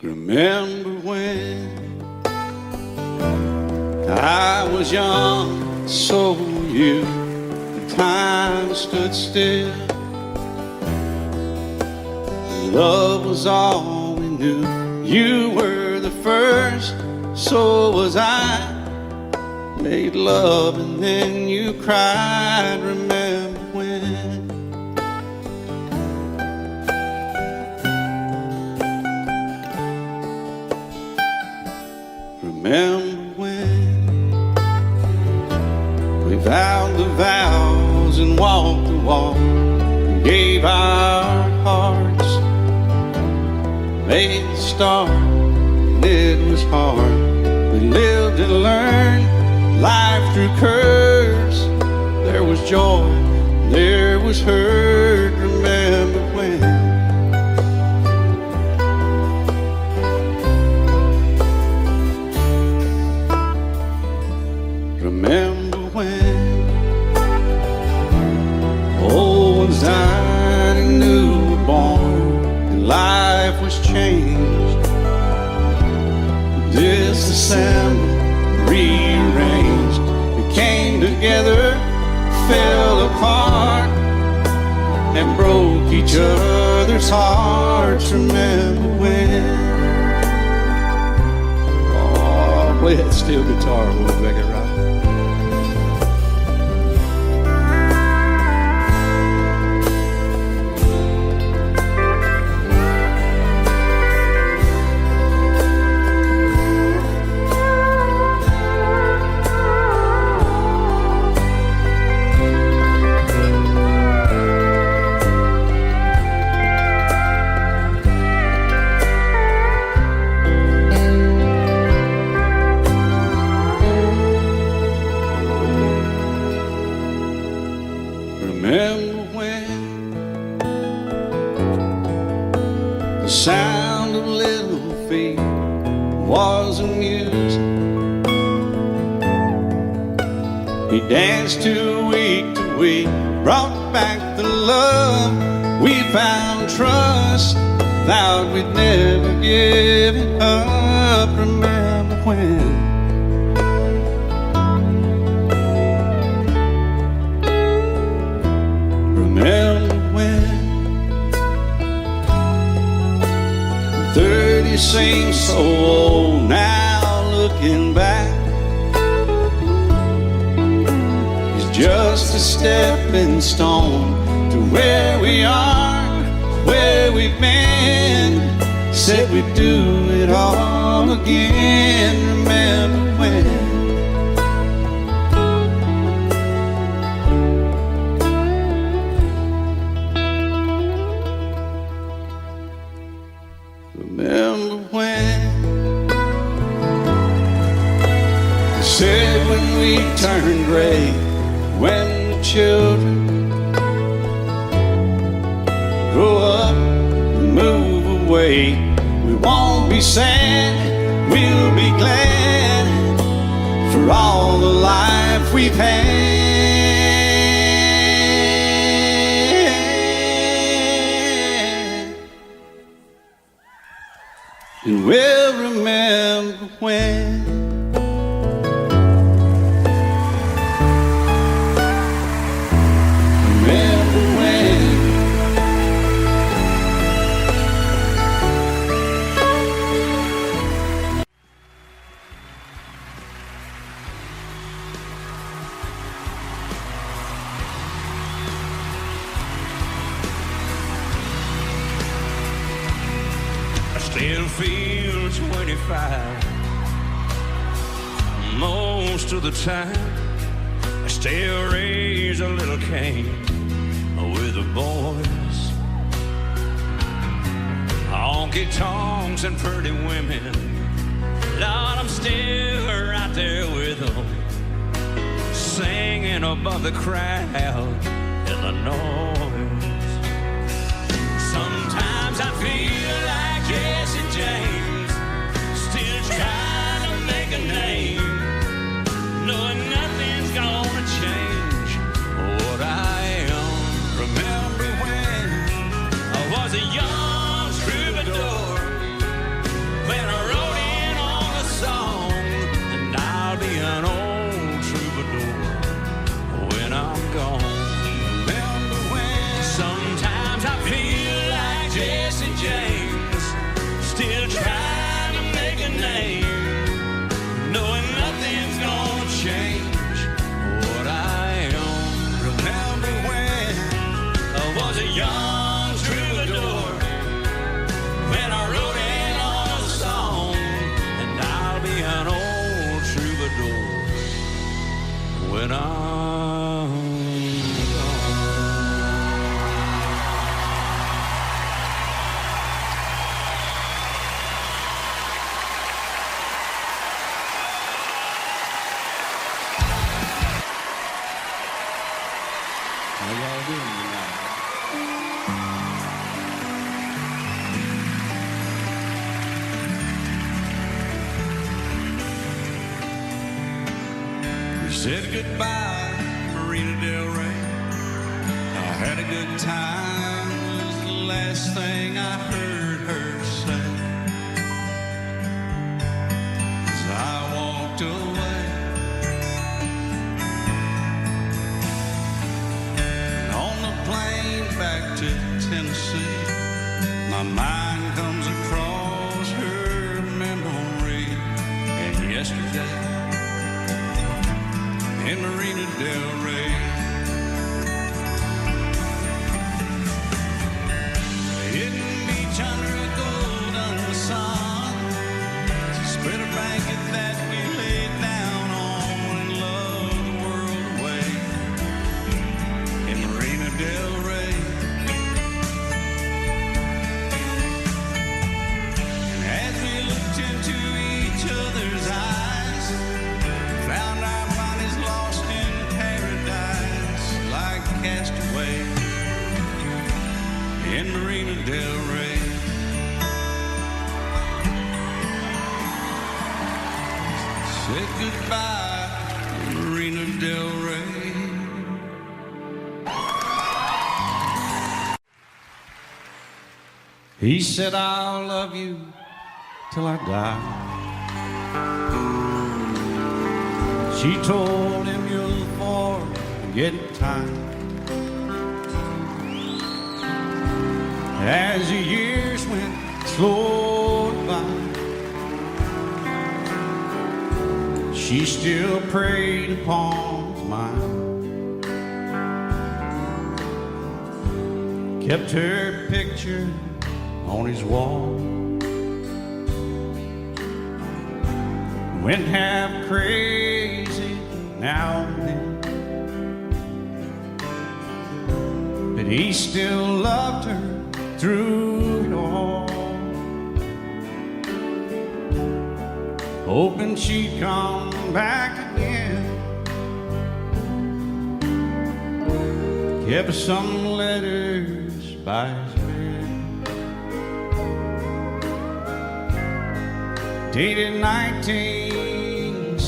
Remember when I was young, so were you, and time stood still. Love was all we knew. You were the first, so was I. Made love and then you cried. Remember when? Remember when we vowed the vows and walked the walk, and gave our hearts, made the start, and it was hard. We lived and learned life through curves. There was joy, there was hurt. Remember when? Remember when old ones died and new were born, and life was changed, disassembled, rearranged. We came together, fell apart, and broke each other's hearts. Remember when? Oh, play that steel guitar, we'll make it right. Remember when the sound of little feet was a music he danced to week, brought back the love we found, trust, vowed we'd never give it up. Remember when? Remember when 30 seems so old now, looking back. It's just a stepping stone to where we are, where we've been. Said we'd do it all again. Remember when? Remember when they said when we turned gray, when the children grow up and move away, we won't be sad, we'll be glad for all the life we've had. And we'll remember when. Remember when. Still feel 25 most of the time. I still raise a little Cain with the boys, honky tonks and pretty women. Lord, I'm still right there with them, singing above the crowd and the noise. Sometimes I feel like Jesse James, still trying to make a name, knowing nothing's gonna change what I am. Remember when I was a young troubadour, when I'm gone. How y'all doing tonight? We said goodbye, Marina Del Rey. I had a good time, was the last thing I heard her say. As I walked away, on the plane back to Tennessee, my mind comes across her memory. And yesterday, in Marina Del Rey, hidden beach under a golden sun, she spread a blanket that we laid down on and loved the world away. In Marina Del Rey, and as we looked into each other's eyes, found our bodies lost in paradise like castaway in Marina Del Rey. Said goodbye, Marina Del Rey. He said, I'll love you till I die. She told him, you'll forget time. As the years went slowly by, she still preyed upon his mind. Kept her picture on his wall. Went half crazy now and then, but he still loved her through it all, hoping she'd come back again. Kept some letters by his bed, dated 1962.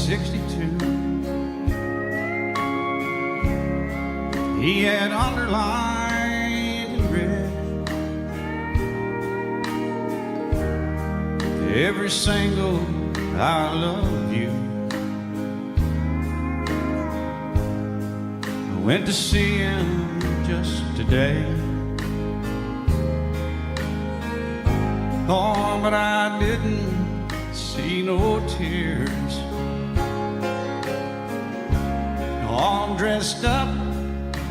He had underlined in red every single I love you. I went to see him just today. Oh, but I didn't see no tears. All dressed up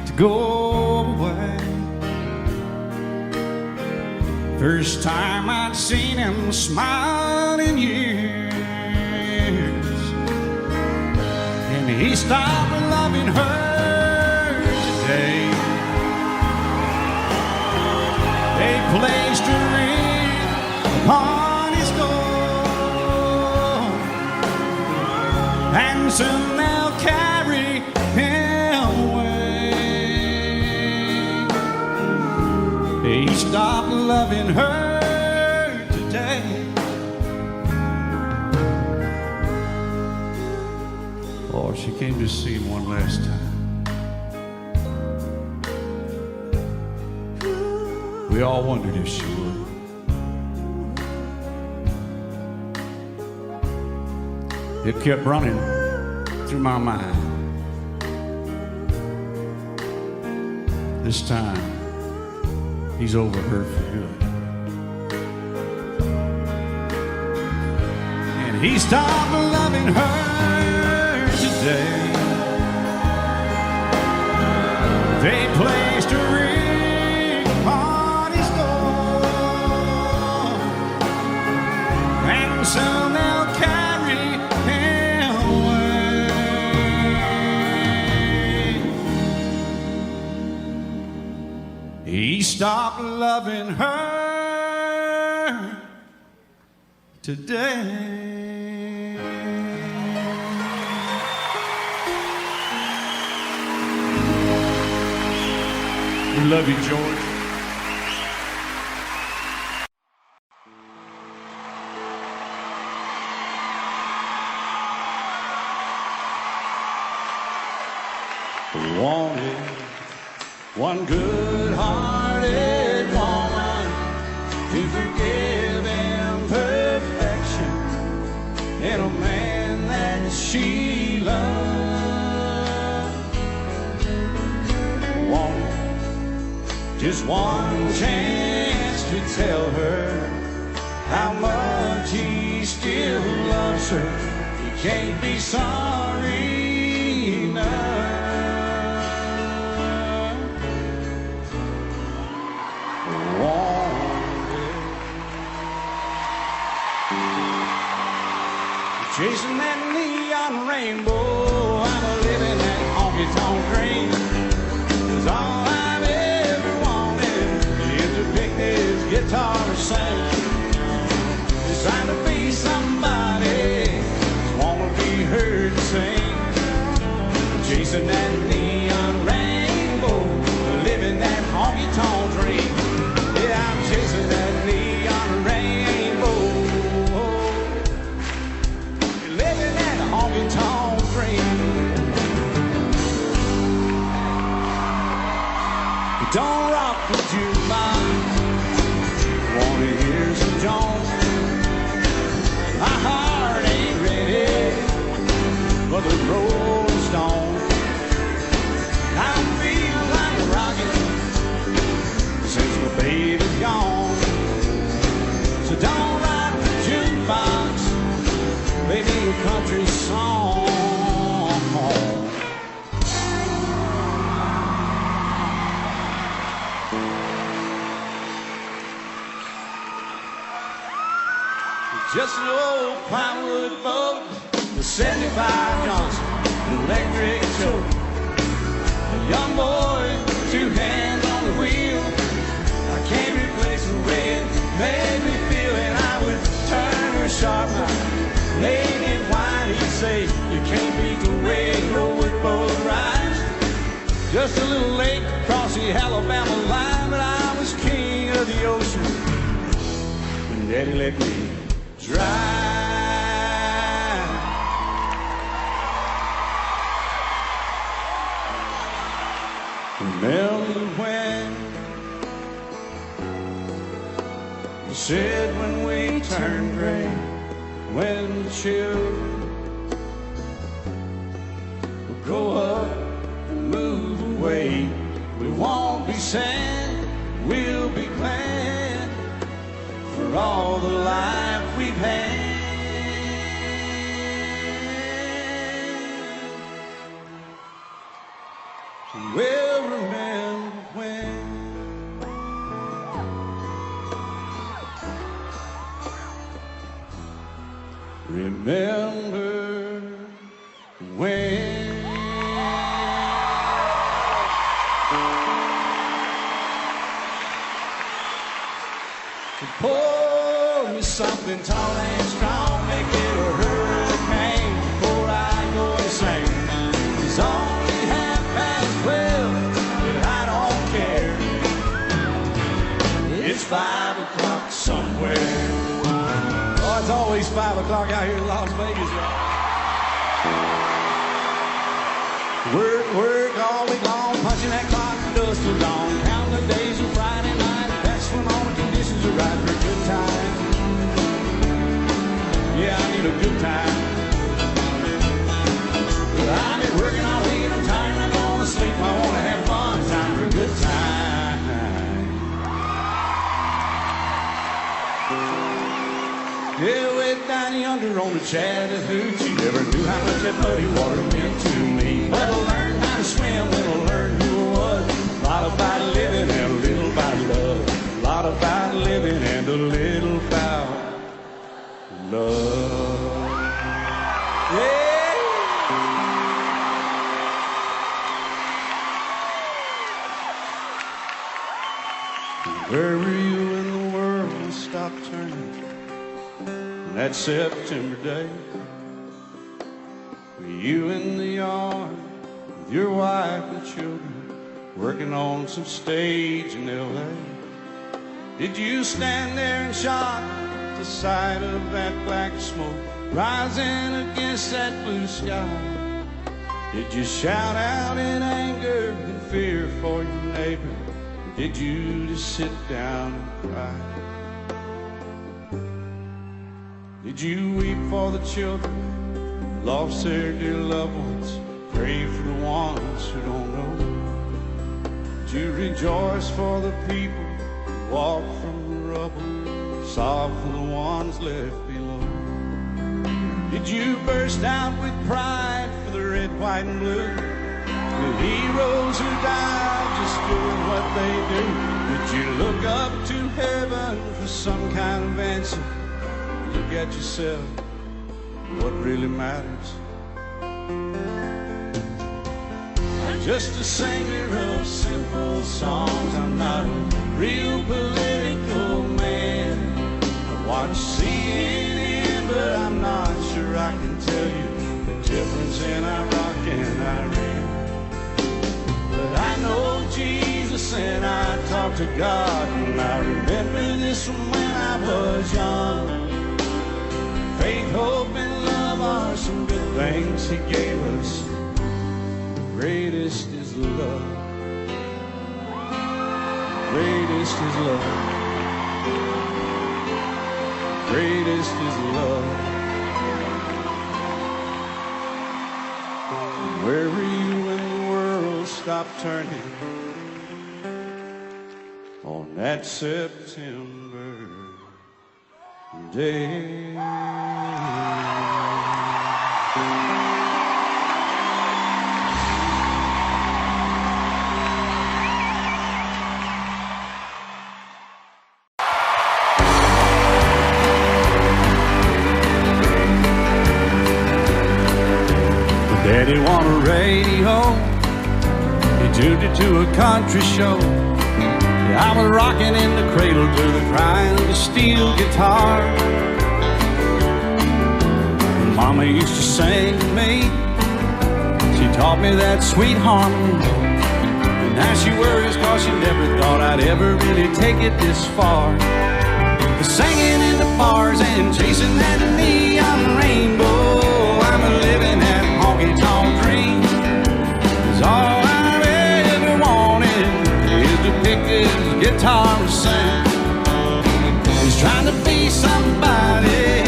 to go away. First time I'd seen him smile in years, and he stopped loving her today. They placed a ring on his door, and soon they'll carry him away. He stopped loving her today. Oh, she came to see him one last time. We all wondered if she would. It kept running through my mind. This time, he's over her for good. And he stopped loving her today. They placed a ring on his door, and soon they'll carry him away. stop loving her today. We love you, George. Wanted one good-hearted woman to forgive imperfection in a man that she loved. Wanted just one chance to tell her how much he still loves her. He can't be sorry enough. Chasing that neon rainbow, I'm a living that honky-tonk dream. 'Cause all I've ever wanted is to pick this guitar and sing. Just trying to be somebody, just wanna be heard sing. Chasing that neon rainbow, living that honky-tonk dream. Yeah, I'm chasing that neon rainbow, living that honky-tonk dream. Don't rock the jukebox, wanna hear some Jones. My heart ain't ready for the Rolling Stone. I don't feel like rocking since my baby's gone. So don't rock the jukebox, maybe a country song. Just an old plywood boat, the 75 Johnson, an electric choke. A young boy, two hands on the wheel. I can't replace the way it made me feel, and I would turn her sharp now. Lady, why do you say you can't beat the way Rowood boat rides? Just a little late across the Alabama line, but I was king of the ocean when Daddy let me drive. Remember when you said when we turned gray, when the children will grow up and move away, we won't be sad, we'll be glad for all the life we've had. We'll remember when remember when. So pour me something tall and strong, make it a hurricane before I go insane. It's only 12:30, but I don't care. It's 5 o'clock somewhere. Oh, it's always 5 o'clock out here in Las Vegas. Work, work all week long, punching that clock from dusk till dawn. Count the days of Friday night, that's when all the conditions are right for a good time. Yeah, I need a good time. But I've been working all week, I'm tired, I'm going to sleep. I want to have fun, time for a good time. Yeah, way down yonder on the Chattahoochee, never knew how much that muddy water meant to me. But I learned how to swim when I learned who I was. A lot about living and a little about love. A lot about living and a little about love. Yeah. Where were you when the world stopped turning on that September day? Were you in the yard with your wife and children, working on some stage in L.A.? Did you stand there and shock the sight of that black smoke rising against that blue sky? Did you shout out in anger and fear for your neighbor? Or did you just sit down and cry? Did you weep for the children who lost their dear loved ones? Pray for the ones who don't know? Did you rejoice for the people who walk from the rubble, sob for the ones left below? Did you burst out with pride for the red, white, and blue, the heroes who died just doing what they do? Did you look up to heaven for some kind of answer? Look at yourself, what really matters? I'm just a singer of simple songs. I'm not a real political man. I watch CNN, but I'm not sure I can tell you the difference in Iraq and Iran. But I know Jesus and I talk to God, and I remember this from when I was young. Faith, hope, and love are some good things He gave us. The greatest is love. Greatest is love. Greatest is love. Where were you when the world stopped turning on that September day? Daddy want a radio, he tuned it to a country show. Yeah, I was rocking in the cradle to the crying of a steel guitar. And Mama used to sing to me, she taught me that sweet harmony. And now she worries cause she never thought I'd ever really take it this far. The singing in the bars and chasing that neon rainbow, I'm a living that honky-tonk dream. 'Cause all I've ever wanted is to pick this guitar and sing. He's trying to be somebody,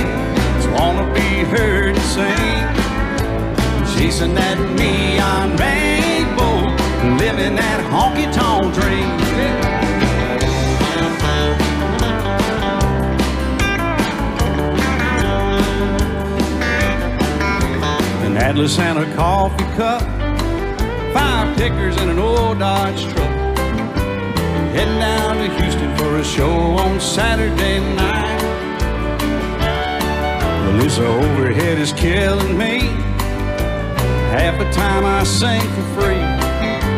just wanna be heard and sing. Chasing that neon rainbow, living that honky-tonk dream. Atlas and a coffee cup, 5 pickers and an old Dodge truck. Heading down to Houston for a show on Saturday night. Well, this overhead is killing me. Half the time I sing for free,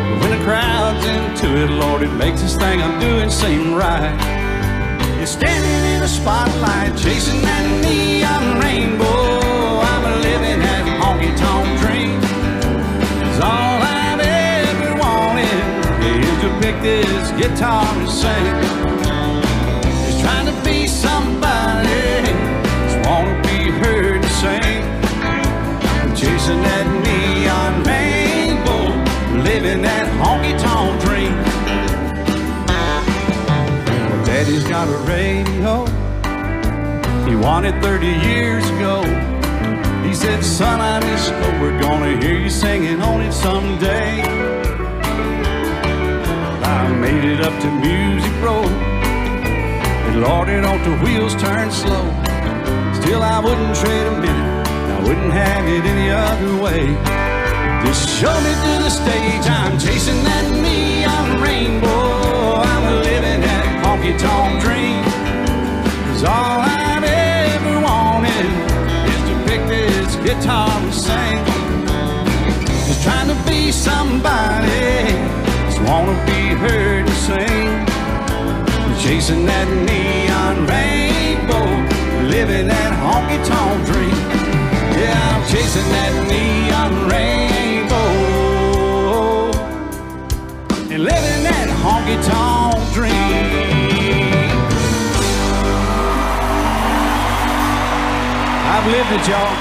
but when the crowd's into it, Lord, it makes this thing I'm doing seem right. You're standing in a spotlight, chasing that neon rainbow. I'm a living that honky-tonk dream. 'Cause all I've ever wanted is to pick this guitar and sing. Just trying to be somebody, just wanna be heard and sing. Chasing that neon rainbow, living that honky-tonk dream. Well, Daddy's got a radio he wanted 30 years ago. He said, son, I just know we're gonna hear you singing on it someday. I made it up to Music Road, and Lord, it ought the wheels turn slow. Still, I wouldn't trade a minute, I wouldn't have it any other way. Just show me to the stage, I'm chasing that neon rainbow. I'm living that honky-tonk dream. 'Cause all I've ever wanted is to pick this guitar and sing. Just trying to be somebody, just wanna be heard and sing. chasing that neon rainbow, living that honky-tonk dream. Yeah, I'm chasing that neon rainbow and living that honky-tonk dream. I've lived it, y'all.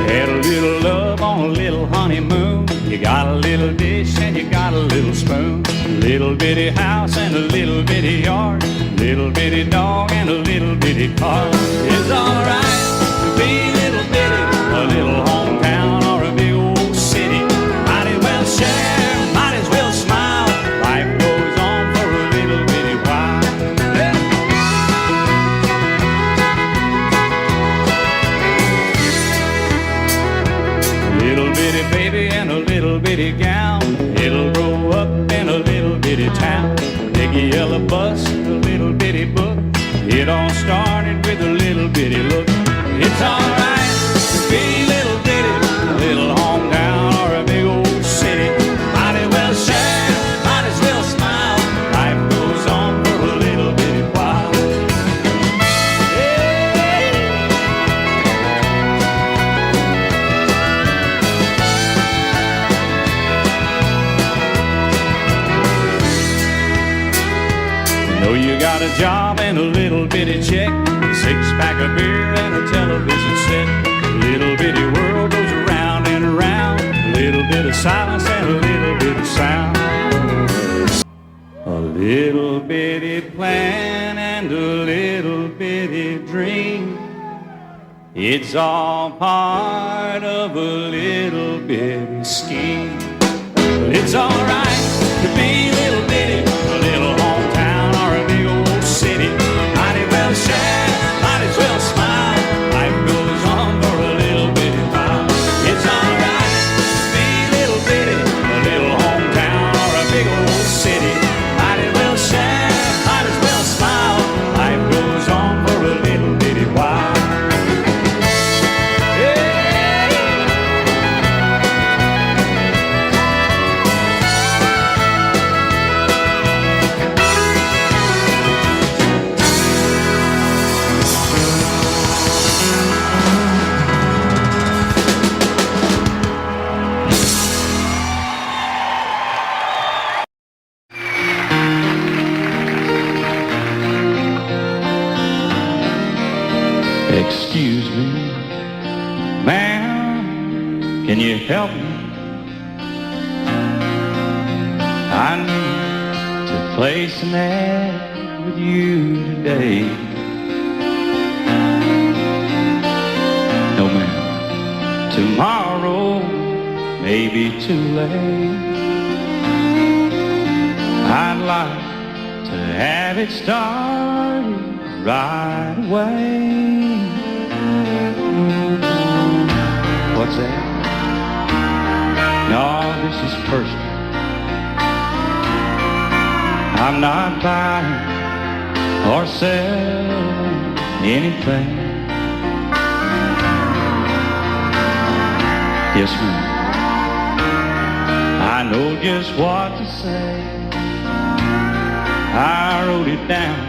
Had a little love on a little honeymoon. You got a little dish and you got a little spoon. Little bitty house and a little bitty yard. Little bitty dog and a little bitty car. It's alright to be little bitty, a little hometown or a big old city. Might as well share, might as well smile. Life goes on for a little bitty while. Little bitty baby and a little bitty gown. It'll grow up in a little bitty town. Big yellow bus, a little bitty book. It all started with a little bitty look. It's alright to be little bitty, a little hometown or a big old city. Might as well share, might as well smile. Life goes on for a little bitty while. Know you got a job and a little bitty check, a six-pack of beer and a television set. Little bitty world goes around and around. A little bit of silence and a little bit of sound. A little bitty plan and a little bitty dream. It's all part of a little bitty scheme. But it's alright to be little bitty, a little hometown or a big old city. Might as well share, might as well smile. Life goes on for a little bitty while. It's alright to be little bitty, a little hometown or a big old city. Might as well share, might as well smile. Life goes on for a little bitty while. Excuse me, ma'am, can you help me? I need to place an ad with you today. No, ma'am, tomorrow may be too late. I'd like to have it started right away. What's that? No, this is personal. I'm not buying or selling anything. Yes, ma'am. I know just what to say. I wrote it down.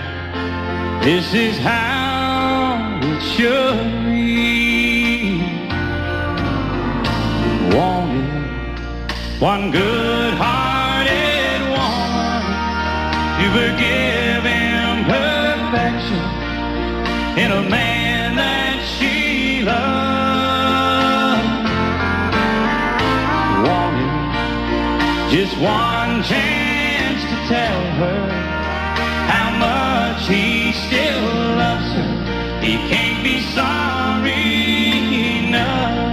This is how it should read. Wanted one good-hearted woman to forgive imperfection in a man that she loved. Wanted just one chance to tell her how much he still loves her. He can't be sorry enough.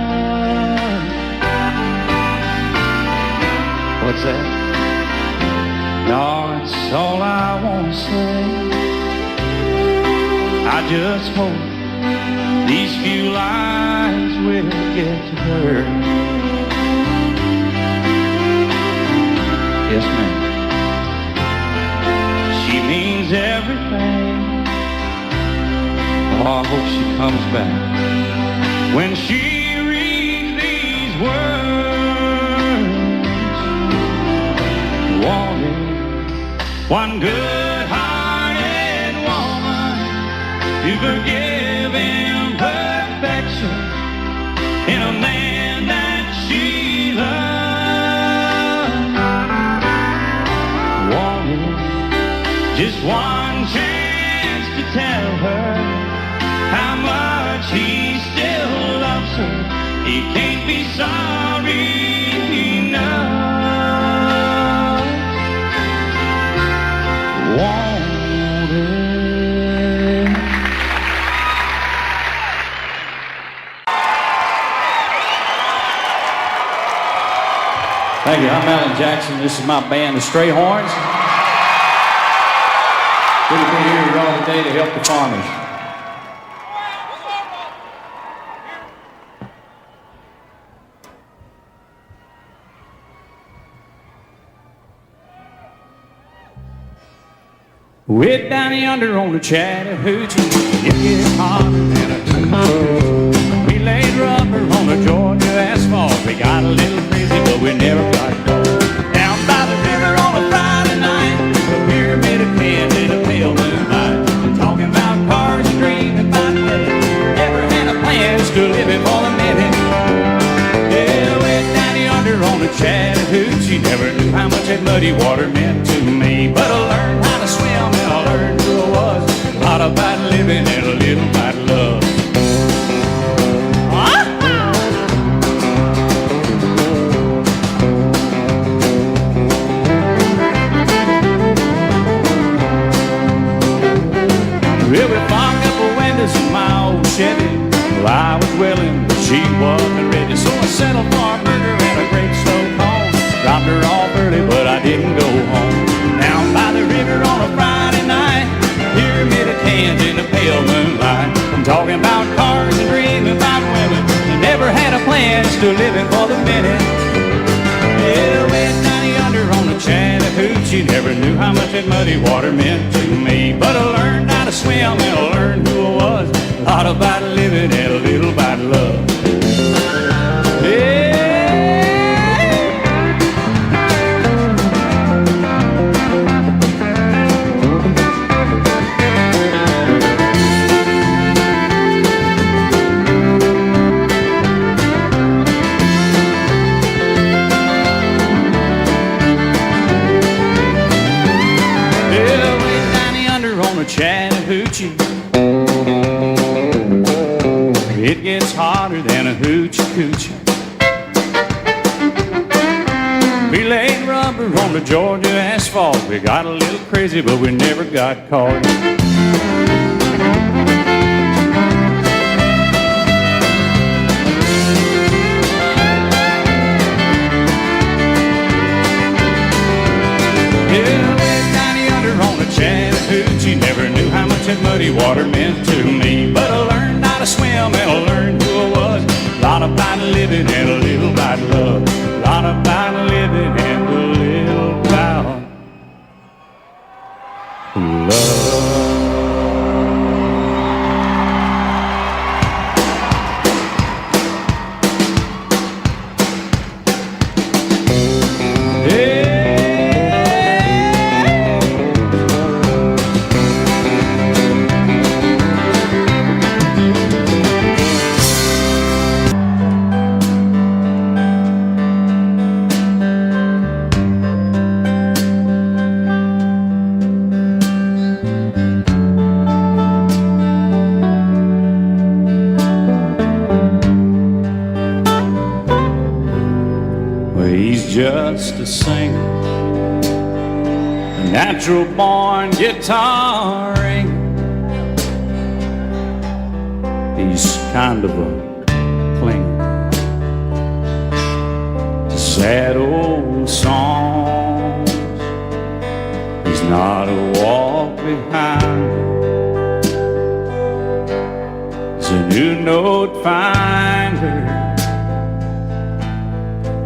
What's that? No, it's all I want to say. I just hope these few lines will get to her. Yes, ma'am. She means everything. Oh, I hope she comes back. When she reads these words, wanted one good-hearted woman to forgive imperfection in a man that she loves. Wanted just one chance to tell her how much he still loves her. He can't be sorry enough. Wanted. Thank you. I'm Alan Jackson. This is my band, the Strayhorns. Good to be here with y'all today to help the farmers. Way down yonder on the Chattahoochee, it gets hotter than a tooth. We laid rubber on the Georgia asphalt. We got a little crazy, but we never got caught. Down by the river on a Friday night, a pyramid of cans in a pale moonlight. Talking about cars and dreaming about living. Never had a plan, still living for the minute. Yeah, way down yonder on the Chattahoochee, never knew how much that muddy water meant to me. But I learned how to swim and I learned who I was. A lot about living and a little about love. Well, we fogged up the windows in my old Chevy. Well, I was willing, but she wasn't ready. So I settled for a burger and a great slow cone. Dropped her off early, but I didn't go home. Down by the river on a Friday night, pyramid of cans in the pale moonlight. I'm talking about cars and dreaming about women. I never had a plan, still living for the minute. Yeah, way down yonder on the Chattahoochee, never knew how much that muddy water meant to me. But I learned how to swim and I learned who I was. A lot about living and a little about love. Yeah. Chattahoochee, it gets hotter than a hoochie coochie. We laid rubber on the Georgia asphalt. We got a little crazy, but we never got caught. Chattahoochee, never knew how much that muddy water meant to me. But I learned how to swim and I learned who I was. A lot about living and a little about love. A lot about living and a little about love. He's just a singer, a natural born guitar ringer. He's kind of a clinger to sad old songs. He's not a walk behind. He's a new note finder.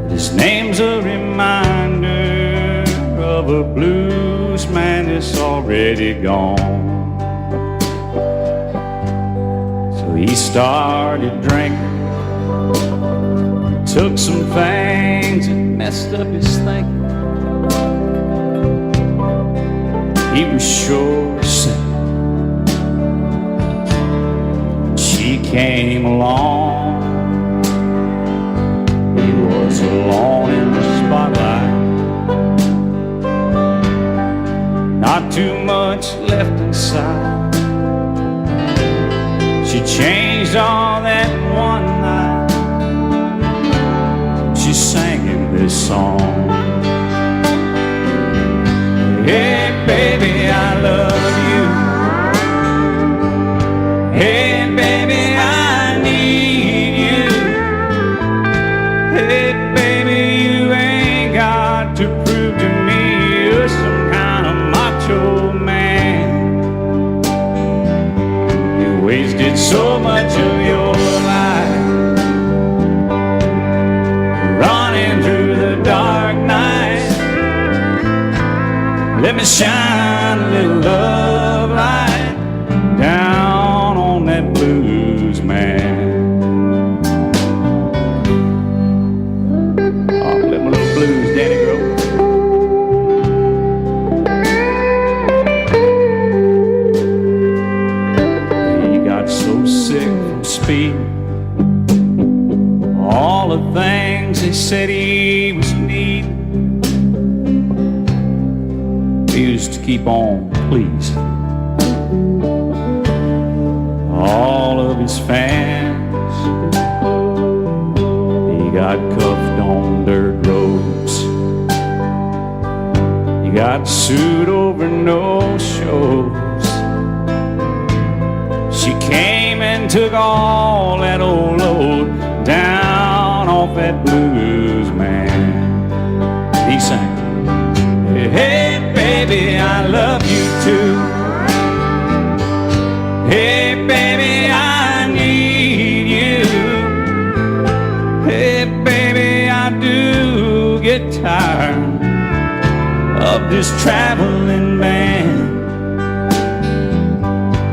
His name's a reminder of a blues man that's already gone. So he started drinking, took some things and messed up his thinking. He was sure sick. She came along. He was alone in the spotlight. Not too much left inside. She changed all that one night. She sang him this song. Hey baby, I love you. Hey baby, I need you. Hey baby, you ain't got to prove to me you're some kind of macho man. You wasted so much of your life running through the dark night. Let me shine a little love light down on that blues man. Oh, let my little blues daddy grow. He got so sick from speed. All the things they said he was needing. He used to keep on pleasing all of his fans. He got cuffed on dirt roads. He got sued over no shows. She came and took all that old load down off that blues man. He sang, hey baby, I love you too. Hey baby, I need you. Hey baby, I do get tired of this traveling band.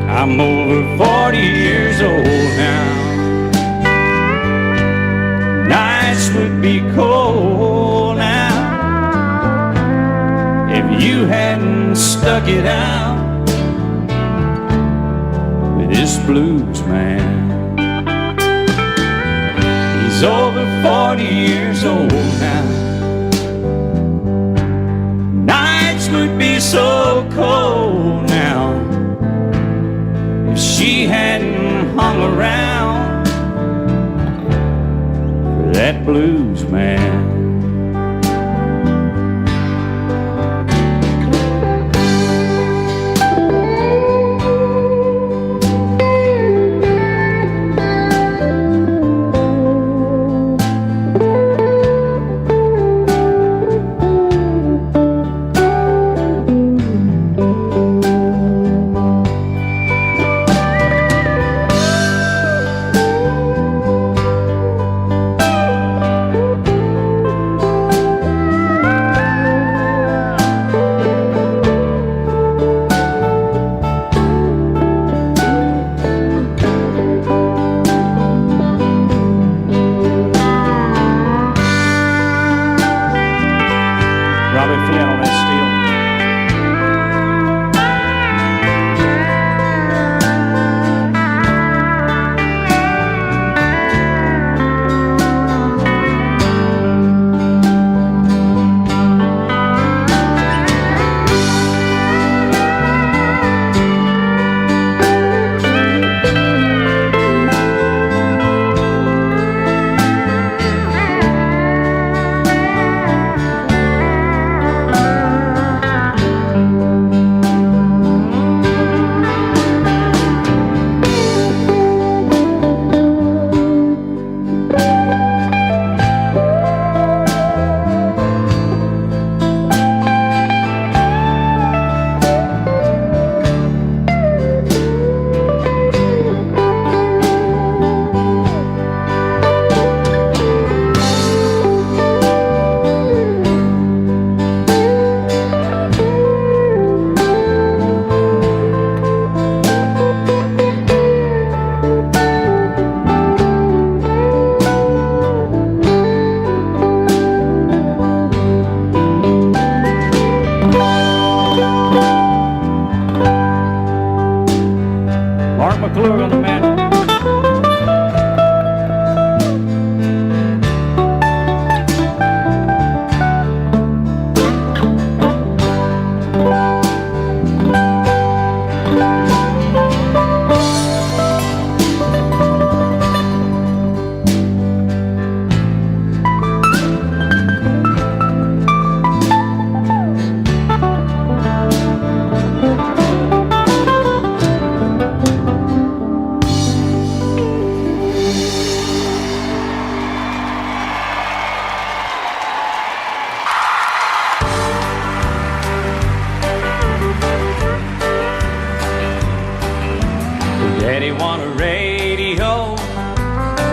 I'm over 40 years old now. Nights would be cold now if you hadn't stuck it out with this blues man. He's over 40 years old now. Nights would be so cold now if she hadn't hung around for that blues man.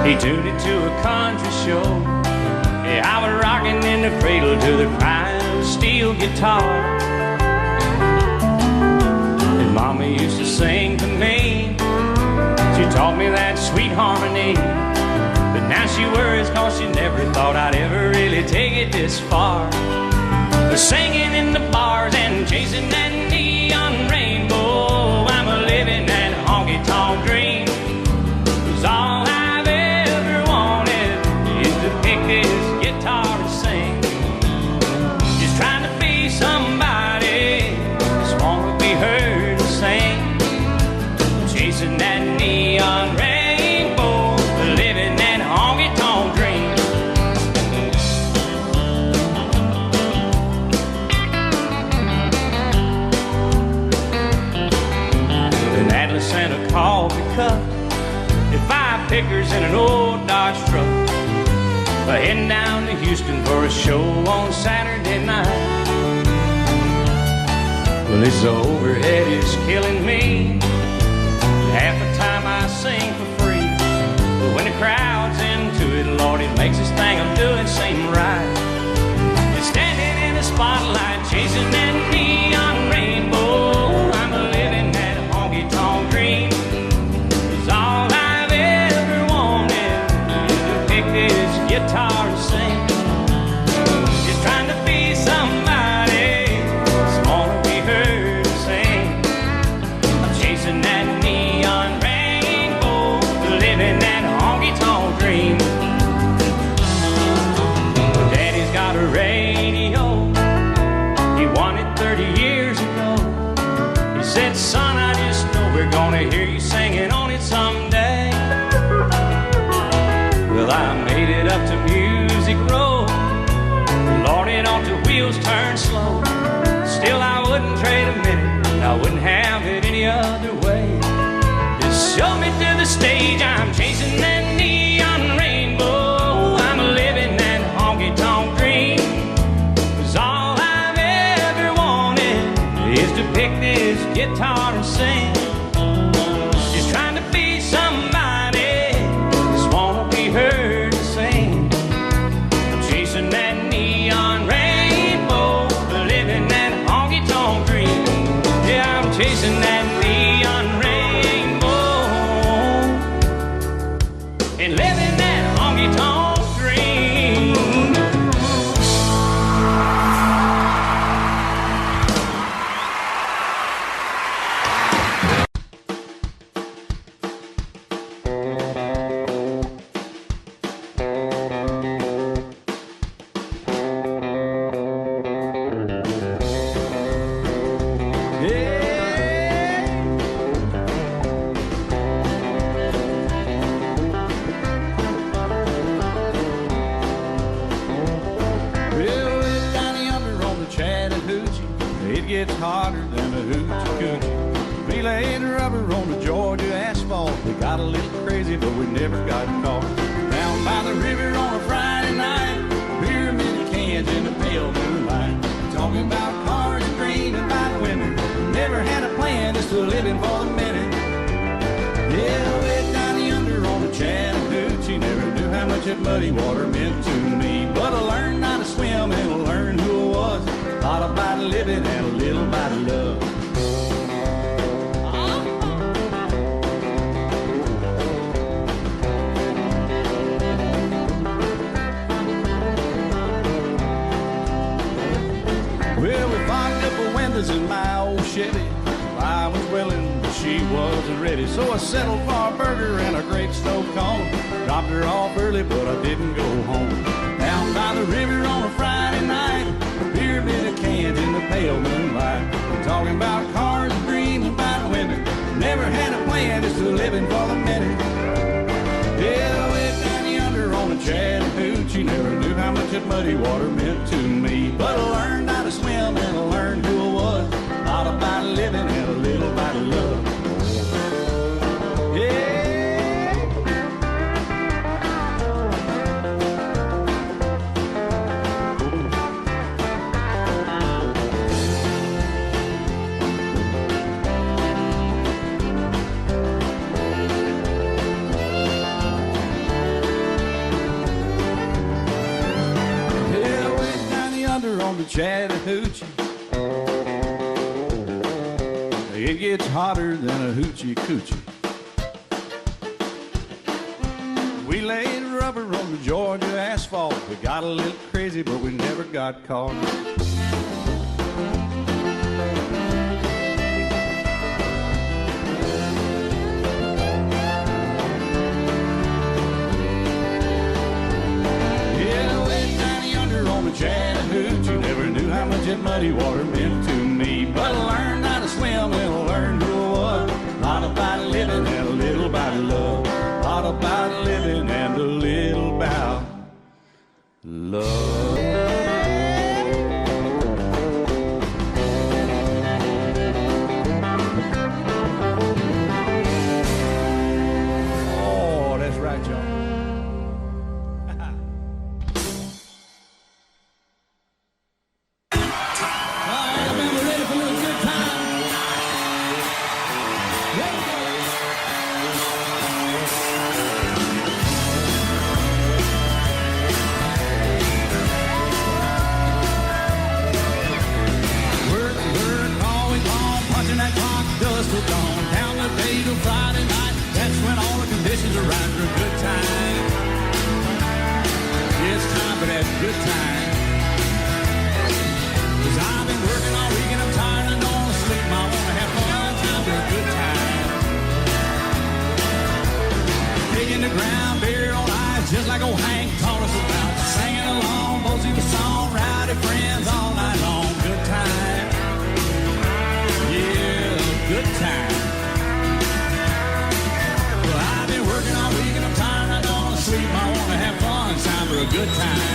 He tuned it to a country show. Yeah, I was rocking in the cradle to the crying steel guitar. And Mama used to sing to me. She taught me that sweet harmony. But now she worries cause she never thought I'd ever really take it this far. But singing in the bars and chasing that neon rainbow, I'm a living that honky-tonk dream. 'Cause all I've ever wanted is to pick this guitar and sing. Just trying to be somebody, just wanna be heard and sing. Chasing that neon rainbow, living that honky-tonk dream. An Atlas and a coffee cup, and 5 pickers in an old Dodge truck. Heading down to Houston for a show on Saturday night. Well, this overhead is killing me. Half the time I sing for free, but when the crowd's into it, Lord, it makes this thing I'm doing seem right. And standing in the spotlight, chasing that neon rainbow, I'm living that honky-tonk dream. 'Cause all I've ever wanted is to pick this guitar and sing. Just trying to be somebody, just wanna be heard and sing. I'm chasing that neon rainbow, living that honky-tonk dream. Daddy's got a radio, he won it 30 years ago. He said, son, I just know we're gonna hear you singing on it someday. Well, I made it up to Music Road. Lord, it ought to wheels turn slow. Still, I wouldn't trade a minute, I wouldn't have it any other way. Just show me to the stage, I'm chasing that neon rainbow. I'm living that honky-tonk dream. 'Cause all I've ever wanted is to pick this guitar and sing. Just trying to be somebody, just wanna be heard and sing. I'm chasing that neon rainbow, living that honky-tonk dream. Yeah, I'm chasing that neon rainbow and living that honky-tonk dream. Well, it's down yonder on the Chattahoochee. It gets hotter than a hoochie coochie. We laid rubber on the Georgia asphalt. We got a little crazy, but we never got caught. Down by the river on a Friday night, pyramid of cans in the pale moonlight. Talking about cars and dreaming about women. Never had a plan, just a living for the minute. Yeah, way down yonder on the Chattahoochee. Never knew how much that muddy water meant to me. But I learned how to swim and I learned who I was. Thought about living and a little about love. Well, we fogged up the windows in my old Chevy. I was willing, but she wasn't ready. So I settled for a burger and a great snow cone. Dropped her off early, but I didn't go home. Down by the river on a Friday night, a pyramid of cans in the pale moonlight. Talking about cars and dreaming about women. Never had a plan, just a living for the minute. Yeah, way down yonder on the Chattahoochee. Never knew how much that muddy water meant to me. But I learned how to swim and I learned who I was. Thought about living and a little about love. Yeah. on the Chattahoochee. It gets hotter than a hoochie coochie. We laid rubber on the Georgia asphalt. We got a little crazy, but we never got caught. Yeah, way down yonder on the Chattahoochee, never knew how much that muddy water meant to me. But I learned how to swim and I learned to what. A lot about living and a little about love. A lot about living and a little about love. Oh, that's right, y'all. I've been working all weekend, I'm tired, I don't wanna sleep. I wanna have fun, time for a good time.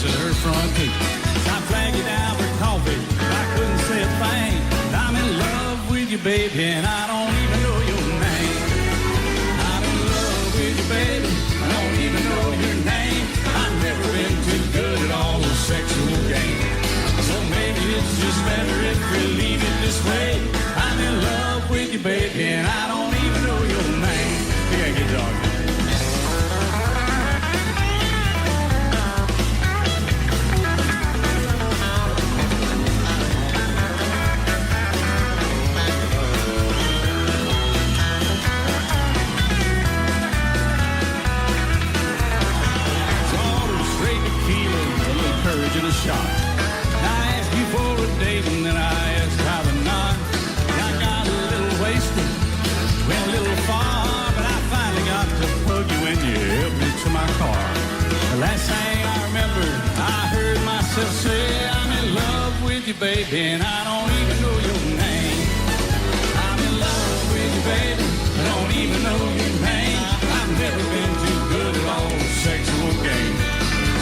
at her front too. I flagged you down for coffee, but I couldn't say a thing. I'm in love with you, baby, and I don't even know your name. I'm in love with you, baby, I don't even know your name. I've never been too good at all those sexual games. So maybe it's just better if we leave it this way. I'm in love with you, baby, and I don't even know your name. Yeah, get dog. In a shot. I asked you for a date and then I asked how to knock. I got a little wasted, went a little far, but I finally got to plug you in. You helped me to my car. The last thing I remember, I heard myself say, I'm in love with you, baby, and I don't even know your name. I'm in love with you, baby, I don't even know your name. I've never been too good at all sexual games.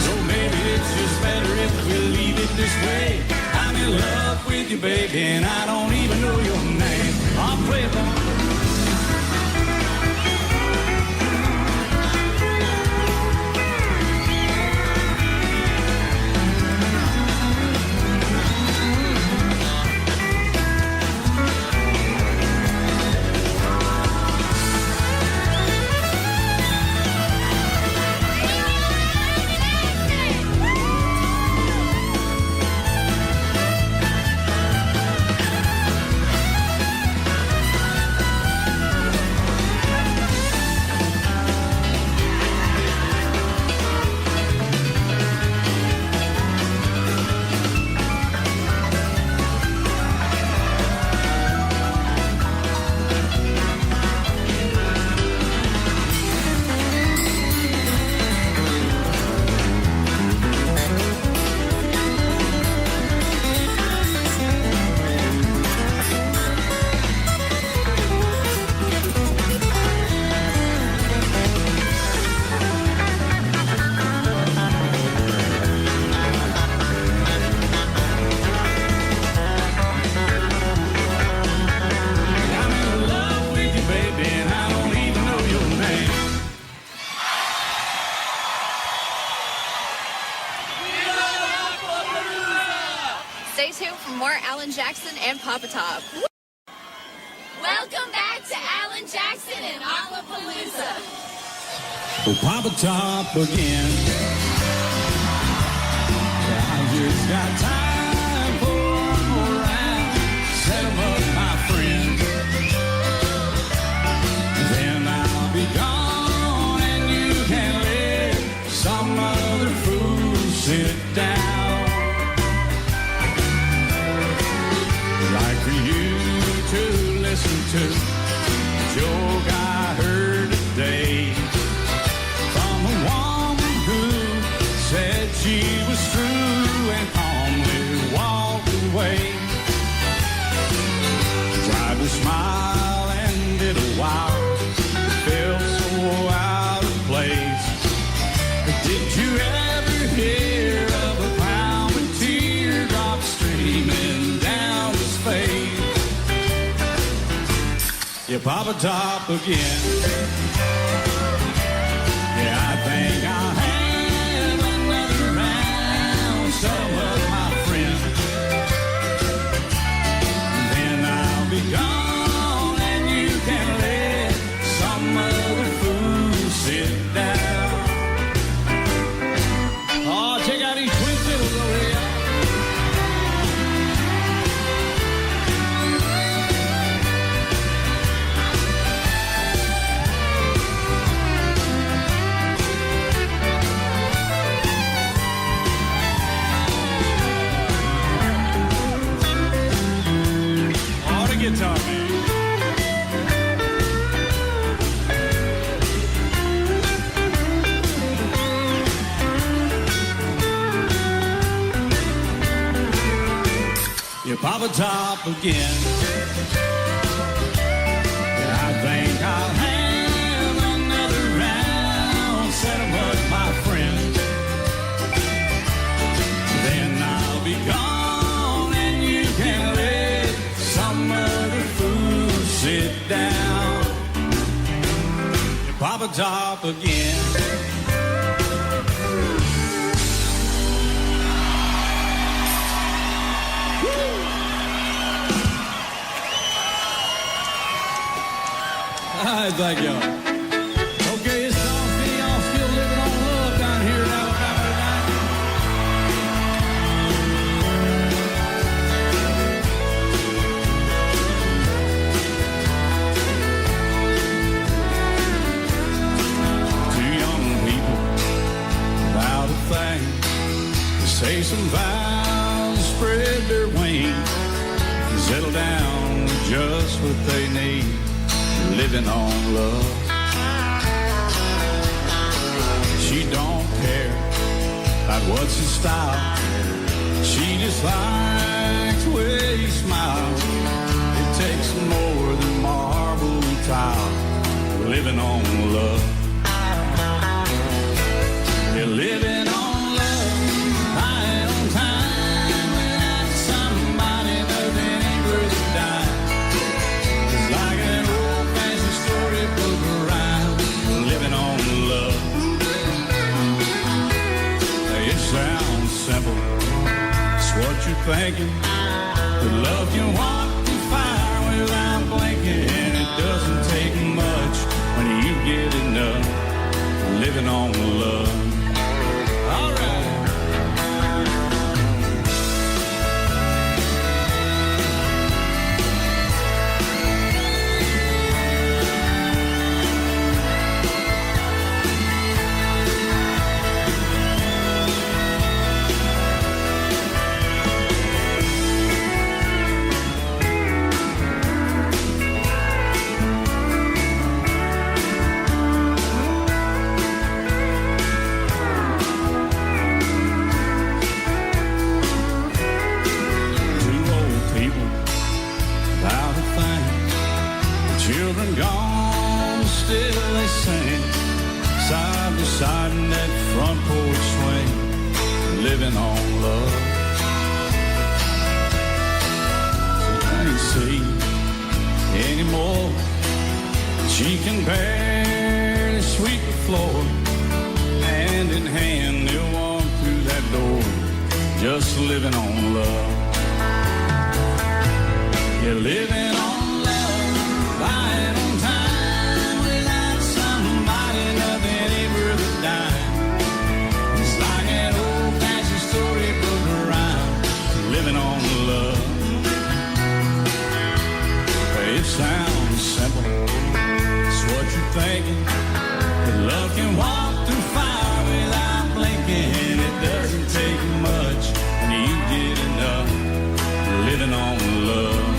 So maybe it's just better if we leave it this way. I'm in love with you, baby, and I don't even know your name. I'll play along. Stay tuned for more Alan Jackson and Papa Top. Welcome back to Alan Jackson and Lollapalooza. Oh, Papa Top again. I just got time for one more round. Set 'em up, my friend. Then I'll be gone and you can let some other fool sit down. Like for you to listen to the joke I heard today from a woman who said she was through and calmly walked away. Tried to smile and did a while, felt so out of place. But did you ever hear of a clown with teardrops streaming down his face? Yeah, Papa Top again. Yeah, I think I'll have another round, some of my friends. Then I'll be gone and you can let some other fool sit down. Oh, check out these twin fiddles over here. Guitar man. Yeah, Papa Top again. Yeah, I think I'll have another round. Set 'em up, my friend. top again. All right, thank y'all. Okay, it's all for y'all still living on love down here in Alabama tonight. Two young people without a thing to say some vows, spread their wings, and settle down with just what they need. Living on love. She don't care about what's in style. She just likes the way he smiles. It takes more than marble and tile. Living on love. You're living on love. Lying on time without somebody, nothing ain't worth a dime. It's like an storybook around, living on love. It sounds simple, it's what you're thinking. The love can walk through fire without blinking. It doesn't take much when you get enough. Living on love. All right. Gone, still they sing side by side in that front porch swing, living on love. I ain't see anymore. She can barely sweep the floor. Hand in hand, they'll walk through that door, just living on love. You're living on lying on time without somebody, nothing ain't worth a dime. It's like an old-fashioned storybook around, living on love. It sounds simple, it's what you're thinking. But love can walk through fire without blinking. It doesn't take much when you get enough, living on love.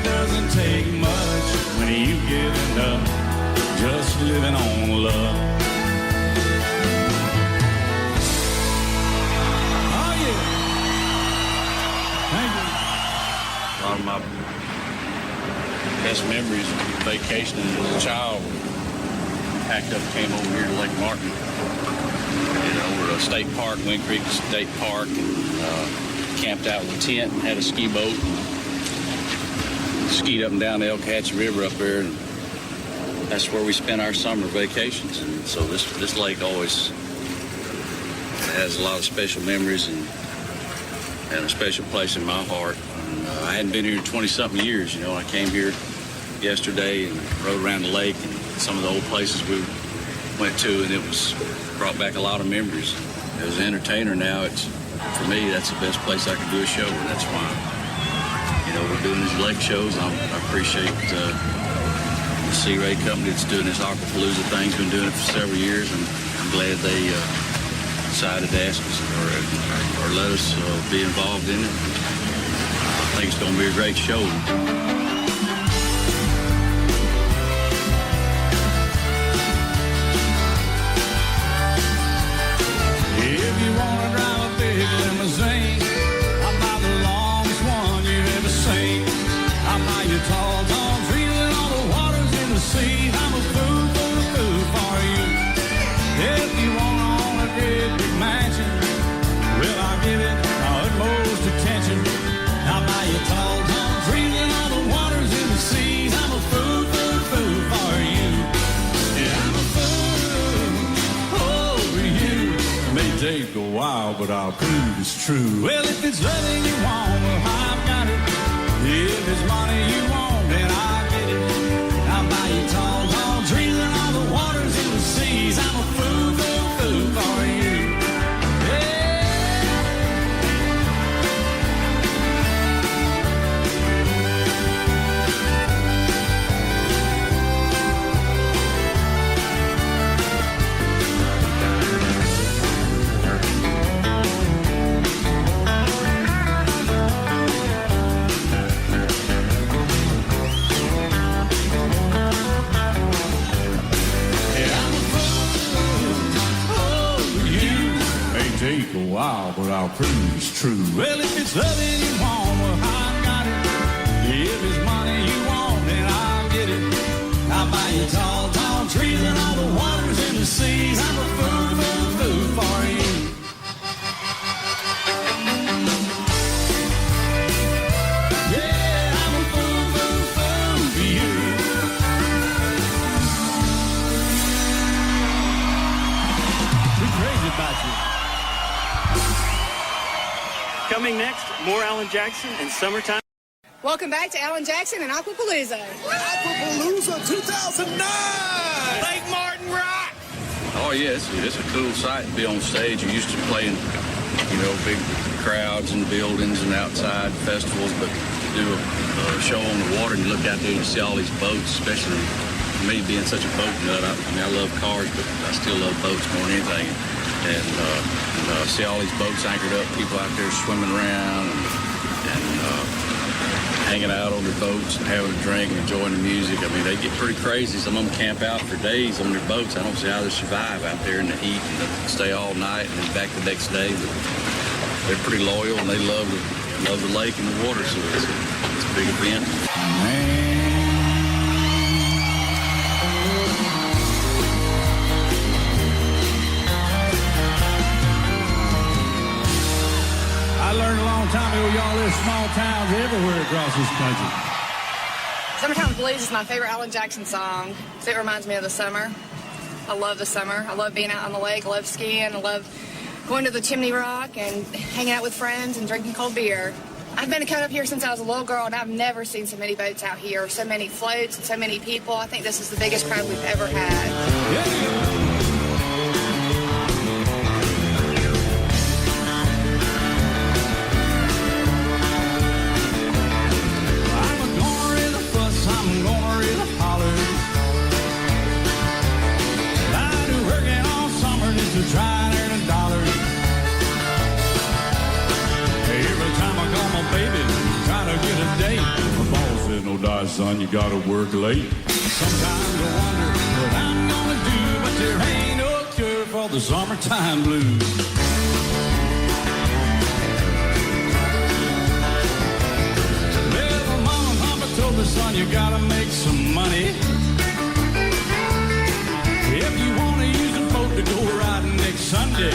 Doesn't take much when you get enough, just living on love. Oh yeah. Thank you. A lot of my best memories of vacationing as a child packed up, came over here to Lake Martin. You know, we're at a state park, Wind Creek State Park, and camped out with a tent and had a ski boat. Skied up and down the Elkhatchee River up there, and that's where we spent our summer vacations. And so this lake always has a lot of special memories and a special place in my heart. And, I hadn't been here in 20-something years. You know, I came here yesterday and rode around the lake and some of the old places we went to, and it was brought back a lot of memories. As an entertainer now, for me, that's the best place I could do a show, and that's why. You know, we're doing these lake shows. I appreciate the Sea Ray company that's doing this Aquapalooza thing. Been doing it for several years, and I'm glad they decided to ask us or let us be involved in it. I think it's going to be a great show. If you want to drive a big limousine, I'll buy the longest one you've ever seen. I'll buy you tall, tall trees and all the waters in the sea. I'm a fool for you. If you want to own a great big mansion, well, I'll give it my utmost attention. I'll buy you tall, tall trees and all the waters prove it's true. Well, if it's loving you want, well, I've got it. If it's money you want, then I'll get it. I'll buy you tall, tall trees and all the waters and the seas. I'm a fool, fool, fool for you. Take a while, but I'll prove it's true. Well, if it's loving you want, well, I've got it. If it's money you want, then I'll get it. I'll buy you tall, tall trees and all the waters and the seas. I'm a fool, fool, fool for you. Yeah, I'm a fool, fool, fool for you. We're crazy about you. Coming next, more Alan Jackson and Summertime. Welcome back to Alan Jackson and Aquapalooza. Aquapalooza 2009! Lake Martin Rock! Oh, yeah, it's a cool sight to be on stage. You're used to playing, big crowds and buildings and outside festivals, but to do a show on the water and you look out there and you see all these boats, especially me being such a boat nut. I love cars, but I still love boats more than anything. And see all these boats anchored up, people out there swimming around and hanging out on their boats and having a drink and enjoying the music. I mean, they get pretty crazy. Some of them camp out for days on their boats. I don't see how they survive out there in the heat and stay all night and then back the next day. But they're pretty loyal and they love the lake and the water, so it's a big event. Man. I learned a long time ago, y'all live small towns everywhere across this country. Summertime Blues is my favorite Alan Jackson song. So it reminds me of the summer. I love the summer. I love being out on the lake. I love skiing. I love going to the Chimney Rock and hanging out with friends and drinking cold beer. I've been coming up here since I was a little girl, and I've never seen so many boats out here, so many floats, and so many people. I think this is the biggest crowd we've ever had. Yeah. I'm gonna really holler. I do working all summer just to try and earn $1. Every time I call my baby, try to get a date. My boss said, no die, son, you gotta work late. Sometimes I wonder what I'm gonna do, but there ain't no cure for the summertime blues. Told me, son, you gotta make some money. If you wanna use a boat to go riding next Sunday.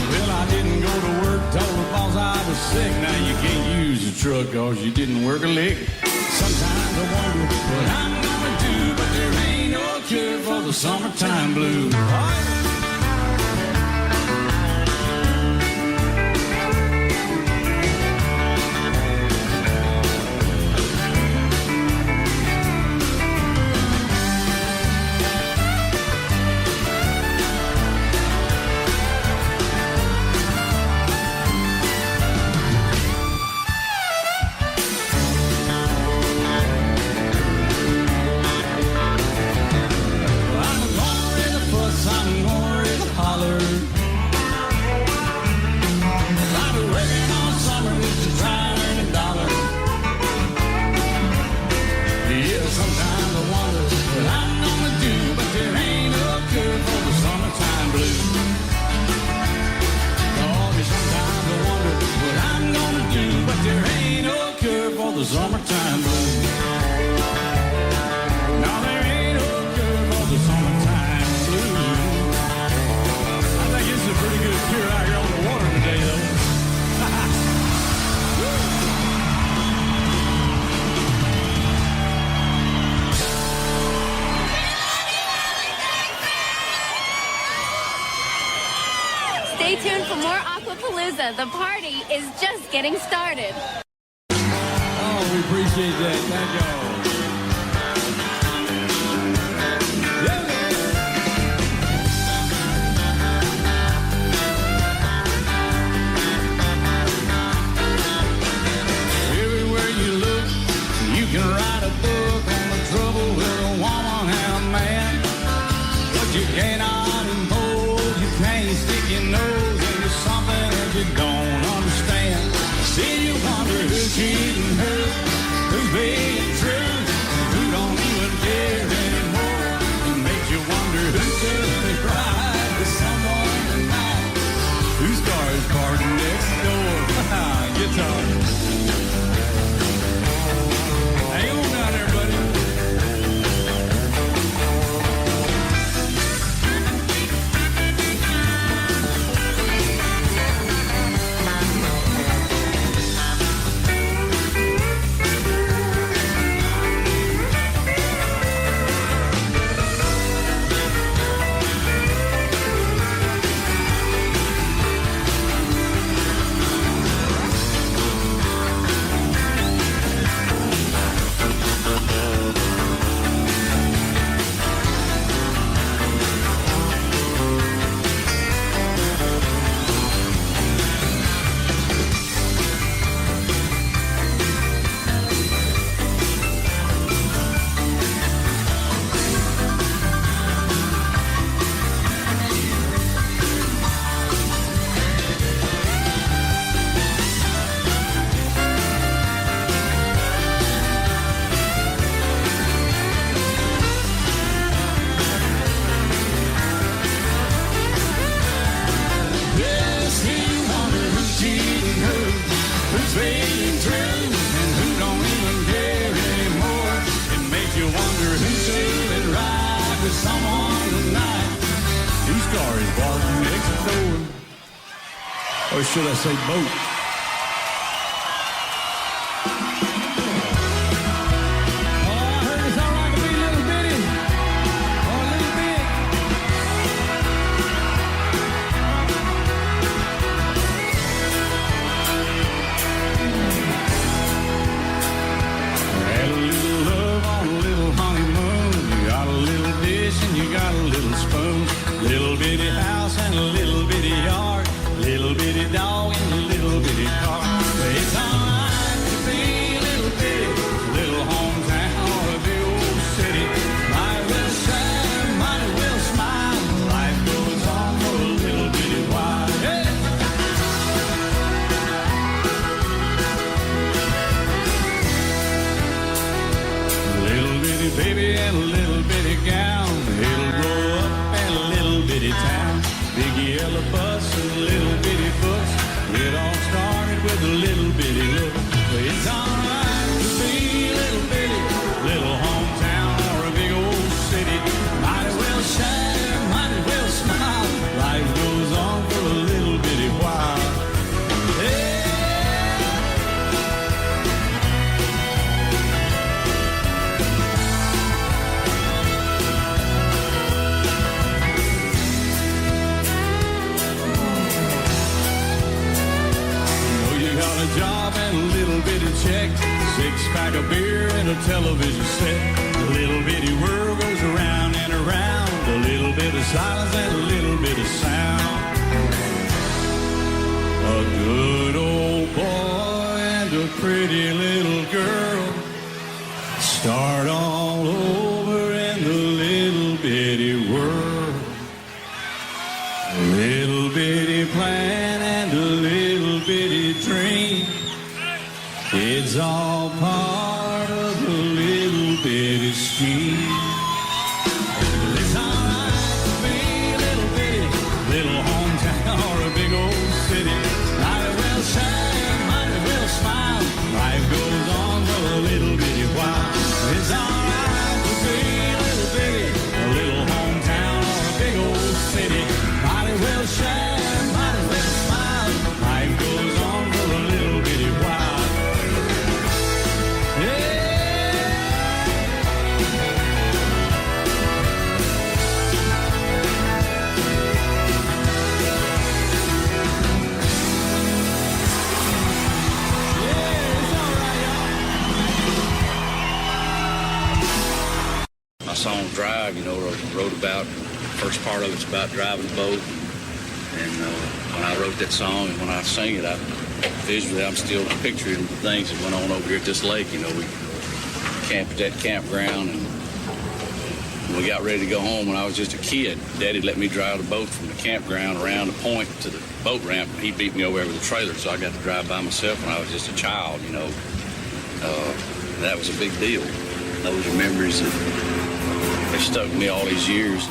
Well, I didn't go to work, told the boss I was sick. Now you can't use the truck cause you didn't work a lick. Sometimes I wonder what I'm gonna do, but there ain't no cure for the summertime blues. I'm Lollapalooza. The party is just getting started. Oh, we appreciate that. Thank y'all. Everywhere you look, you can write a book on the trouble with a woman and a man. But you cannot impose, you can't stick your nose into something that you don't understand. Still you wonder who's cheating who, who's being true, who don't even care anymore. It makes you wonder who took the ride with someone tonight, whose car is parked next door. Guitar. Hang on down there, buddy. Or should I say boat? Oh, I heard it's all right to be a little bitty or a little big. Had a little love on a little honeymoon. You got a little dish and you got a little spoon. Little bitty house and a little bitty yard. Little bitty dog in a little bitty car. It's alright to be a little bitty, little hometown or a big old city. Might well shine, might well smile. Life goes on for a little bitty while. Hey! Little bitty baby and a little bitty gown. It'll grow up in a little bitty town. Big yellow bus and little bitty books. It all started with a little bitty look. It's alright to be a little bitty, little hometown or a big old city. Might as well shine, might as well smile. Life goes on for a little bitty while. Hey. Got a job and a little bitty check, 6-pack of beer and a television set. A little bitty world goes around and around. A little bit of silence and a little bit of sound. A good old boy and a pretty little girl start all over in the little bitty world. A little bitty plan and a little bitty dream. It's all part of the little bitty scheme. It's alright to be a little bitty, little hometown or a big old city. Might as well shine, might as well smile. Life goes on for a little bitty while. It's alright to be a little bitty, a little hometown or a big old city. Might as well shine, might as well smile. Life goes on for a little bitty while. Yeah. song Drive, wrote about, first part of it's about driving a boat. And when I wrote that song and when I sing it, visually I'm still picturing the things that went on over here at this lake. We camped at that campground, and when we got ready to go home when I was just a kid, Daddy let me drive the boat from the campground around the point to the boat ramp. He beat me over there with a trailer, so I got to drive by myself when I was just a child, That was a big deal. Those are memories that have stuck with me all these years.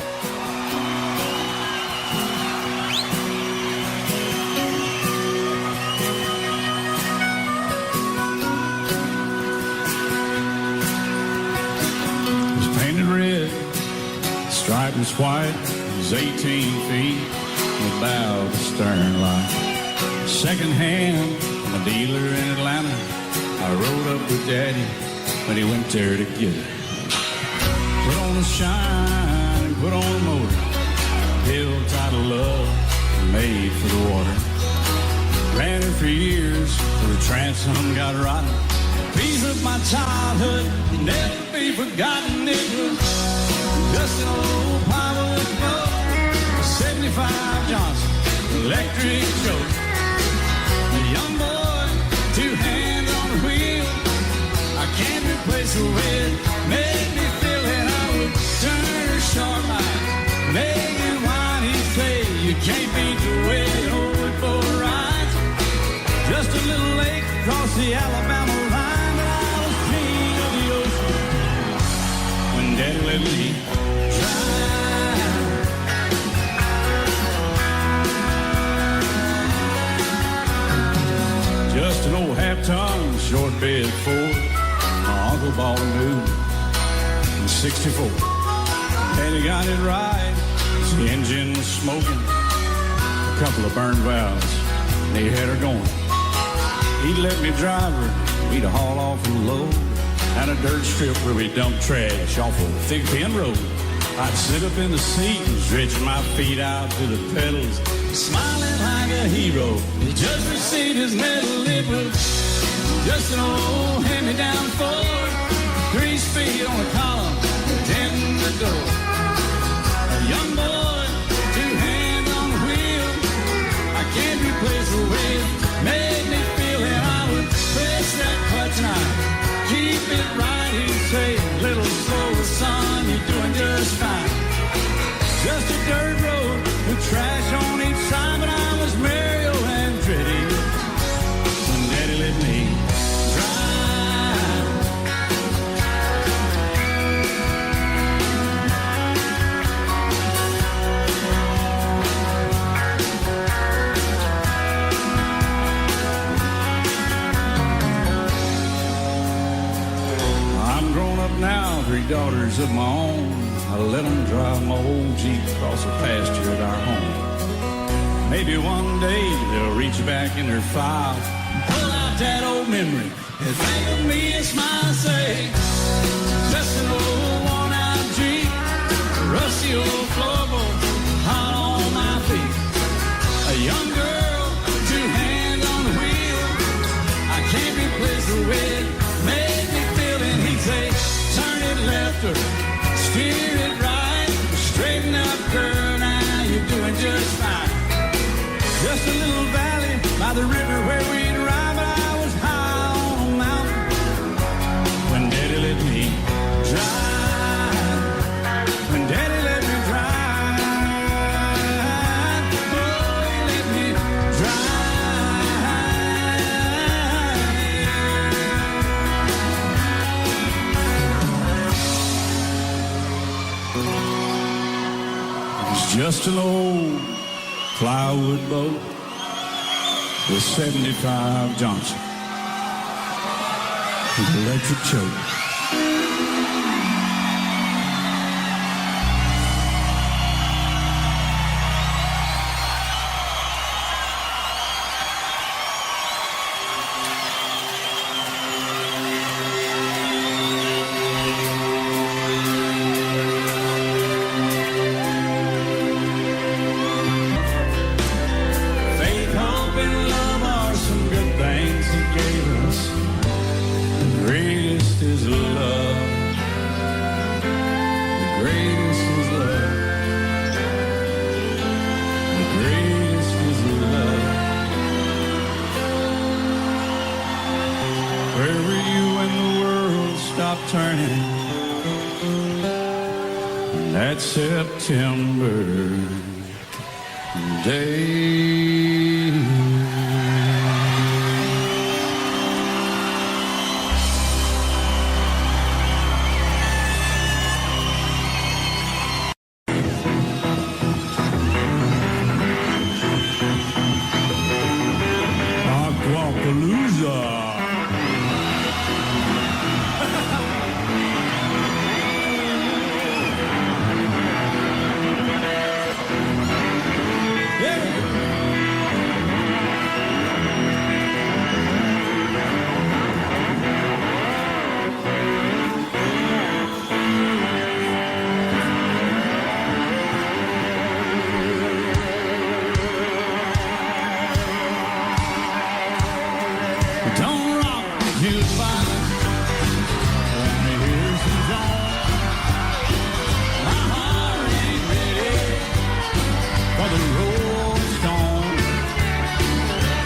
Stripe was white, it was 18 feet, with bow to stern light. Second hand from a dealer in Atlanta, I rode up with Daddy when he went there to get it. Put on the shine and put on the motor, built out of love, made for the water. Ran it for years till the transom got rotten. Piece of my childhood, never be forgotten. It was just an old powerwood boat, 75 Johnson, electric choke. A young boy, two hands on the wheel. I can't replace the way it made me feel. And I would turn her sharp eyes, make it wine. He'd say, you can't beat the way an old boat rides. Just a little lake across the Alabama line, but I was king of the ocean when Daddy let me. Just an old half-ton short bed Ford my uncle bought a new in '64. Daddy got it right, the engine was smoking, a couple of burned valves, and he had her going. He'd let me drive her, we'd haul off and load at a dirt strip where we dumped trash off a thick pin road. I'd sit up in the seat and stretch my feet out to the pedals, smiling like a hero. He just received his medal. It was just an old hand-me-down Ford, 3 speed on the column, 10 in the door. A young boy, two hands on the wheel. I can't replace the way it made me feel. And I would press that clutch and I'd keep it right. He'd say, little slower, son, you're doing just fine. Just a dirt road with trash on each side, but I was Mario Andretti when Daddy let me drive. I'm grown up now, 3 daughters of my own. I let them drive my old Jeep across the pasture at our home. Maybe one day they'll reach back in their file, pull out that old memory and think of me and smile and say, just an old worn-out Jeep, rusty old floorboard, hot on my feet. A young girl, 2 hands on the wheel. I can't replace the way it made me feel. And he'd say, turn it left or steer it right, straighten up, girl, now you're doing just fine. Just a little valley by the river where we'd ride, but I was high on a mountain when Daddy let me drive. When Daddy let me drive, oh, he let me drive. Just an old plywood boat with 75 Johnson with electric choke. Is love. Where were you when the world stopped turning? That September day. Aquapalooza. Don't rock the jukebox. Wanna hear some songs. My heart ain't ready for the Rolling Stones.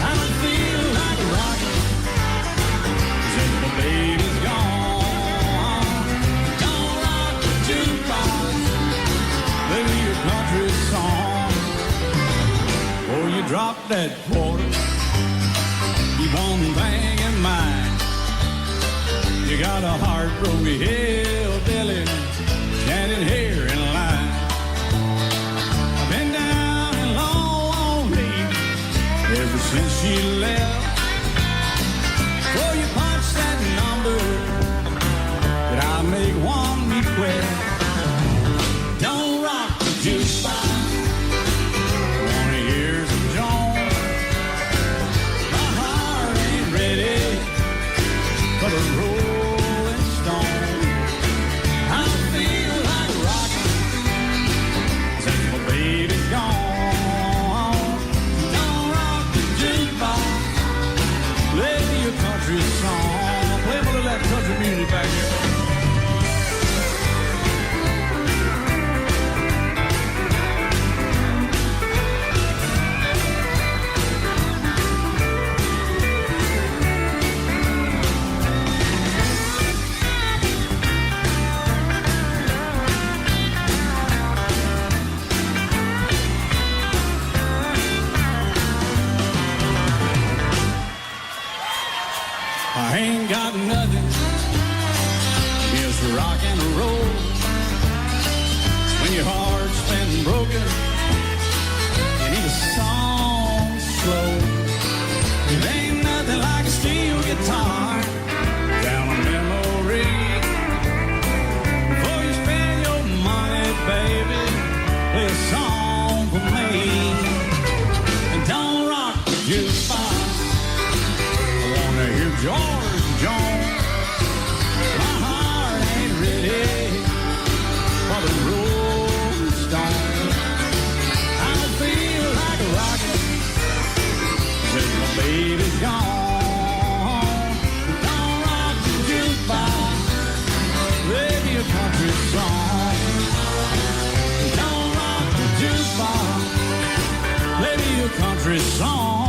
I don't feel like rocking since my baby's gone. Don't rock the jukebox. Play me a country song. Before you drop that quarter, keep one thing in mind. You got a heartbroken hillbilly standing here in line. I've been down in Long Beach ever since she left. Before you punch that number, that I make one request. Don't rock the jukebox. Wanna hear some Jones. Ready for the Rolling Stone. I feel like rocking since my baby's gone. Don't rock the jukebox. Play me a country song. Play a little of that country music back here. I ain't got nothing against rock and roll. When your heart's been broken, you need a song slow. It ain't nothing like a steel guitar down a memory. Before you spend your money, baby, play a song for me. And don't rock the jukebox. Hear George Jones. My heart ain't ready for the Rolling Stones. I don't feel like rocking since my baby's gone. Don't rock the jukebox. Play me a country song. Don't rock the jukebox. Play me a country song.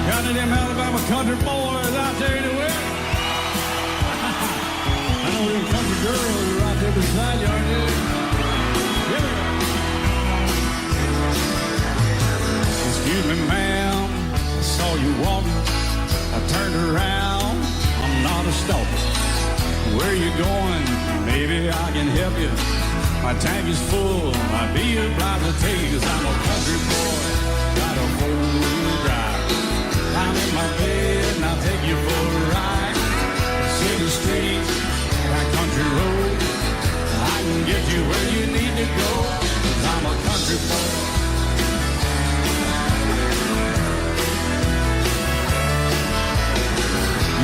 Got any of them Alabama country boys out there to win? I know them country girls are right there beside you, aren't they? Here we go. Excuse me, ma'am, I saw you walking. I turned around. I'm not a stalker. Where you going? Maybe I can help you. My tank is full. I'd be obliged to take you 'cause I'm a country boy. Got a four-wheel drive. I'm in my bed and I'll take you for a ride. City streets, that country road. I can get you where you need to go. 'Cause I'm a country boy.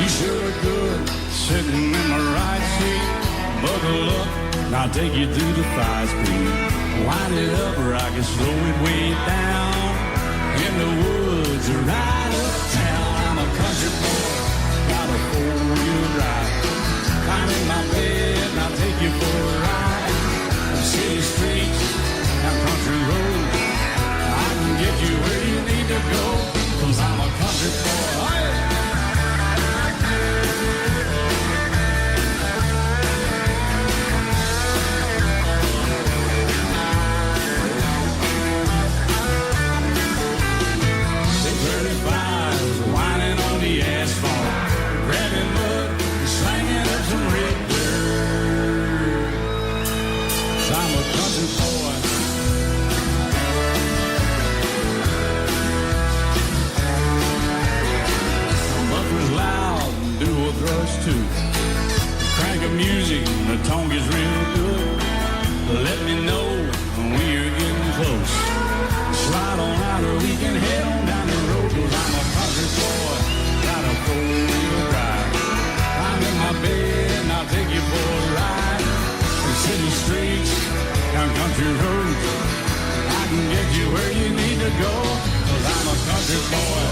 You sure look good sitting in my right seat. Buckle up and I'll take you through the 5-speed. Wind it up or I can slow it way down in the woods. down country roads. I can get you where you need to go, 'cause I'm a country boy.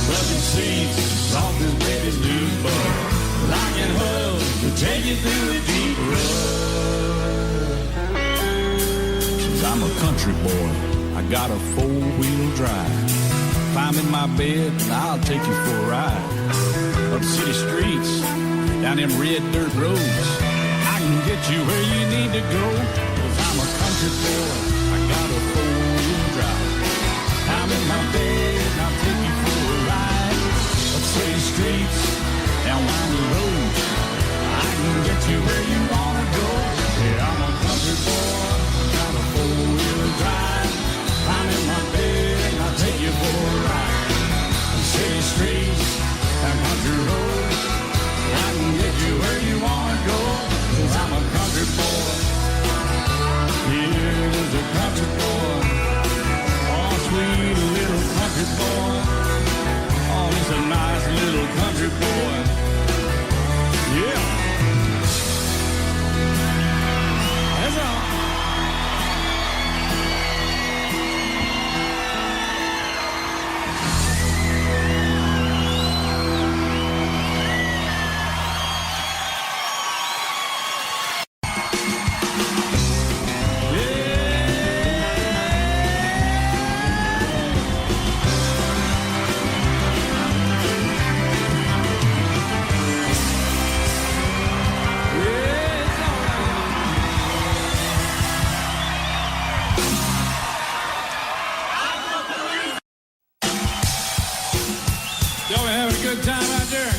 Bucket seats, soft as baby's new bud, locking hubs to take you through the deep rut. 'Cause I'm a country boy, I got a 4-wheel drive. Climb in my bed and I'll take you for a ride. Up city streets, down them red dirt roads. I can get you where you need to go, 'cause I'm a country boy, I got a 4-wheel drive. I'm in my bed and I'll take you for a ride. Up city streets, down windy roads. I can get you where you wanna go. Yeah, I'm a country boy, I got a 4-wheel drive. I'm in my bed and I'll take you for a ride. Up city streets, down country roads. I can get you where you wanna go, 'cause I'm a country boy. Yeah, there's a country boy. Oh, sweet little country boy. Oh, he's a nice little country boy. Yeah. That's all. Y'all having a good time out there?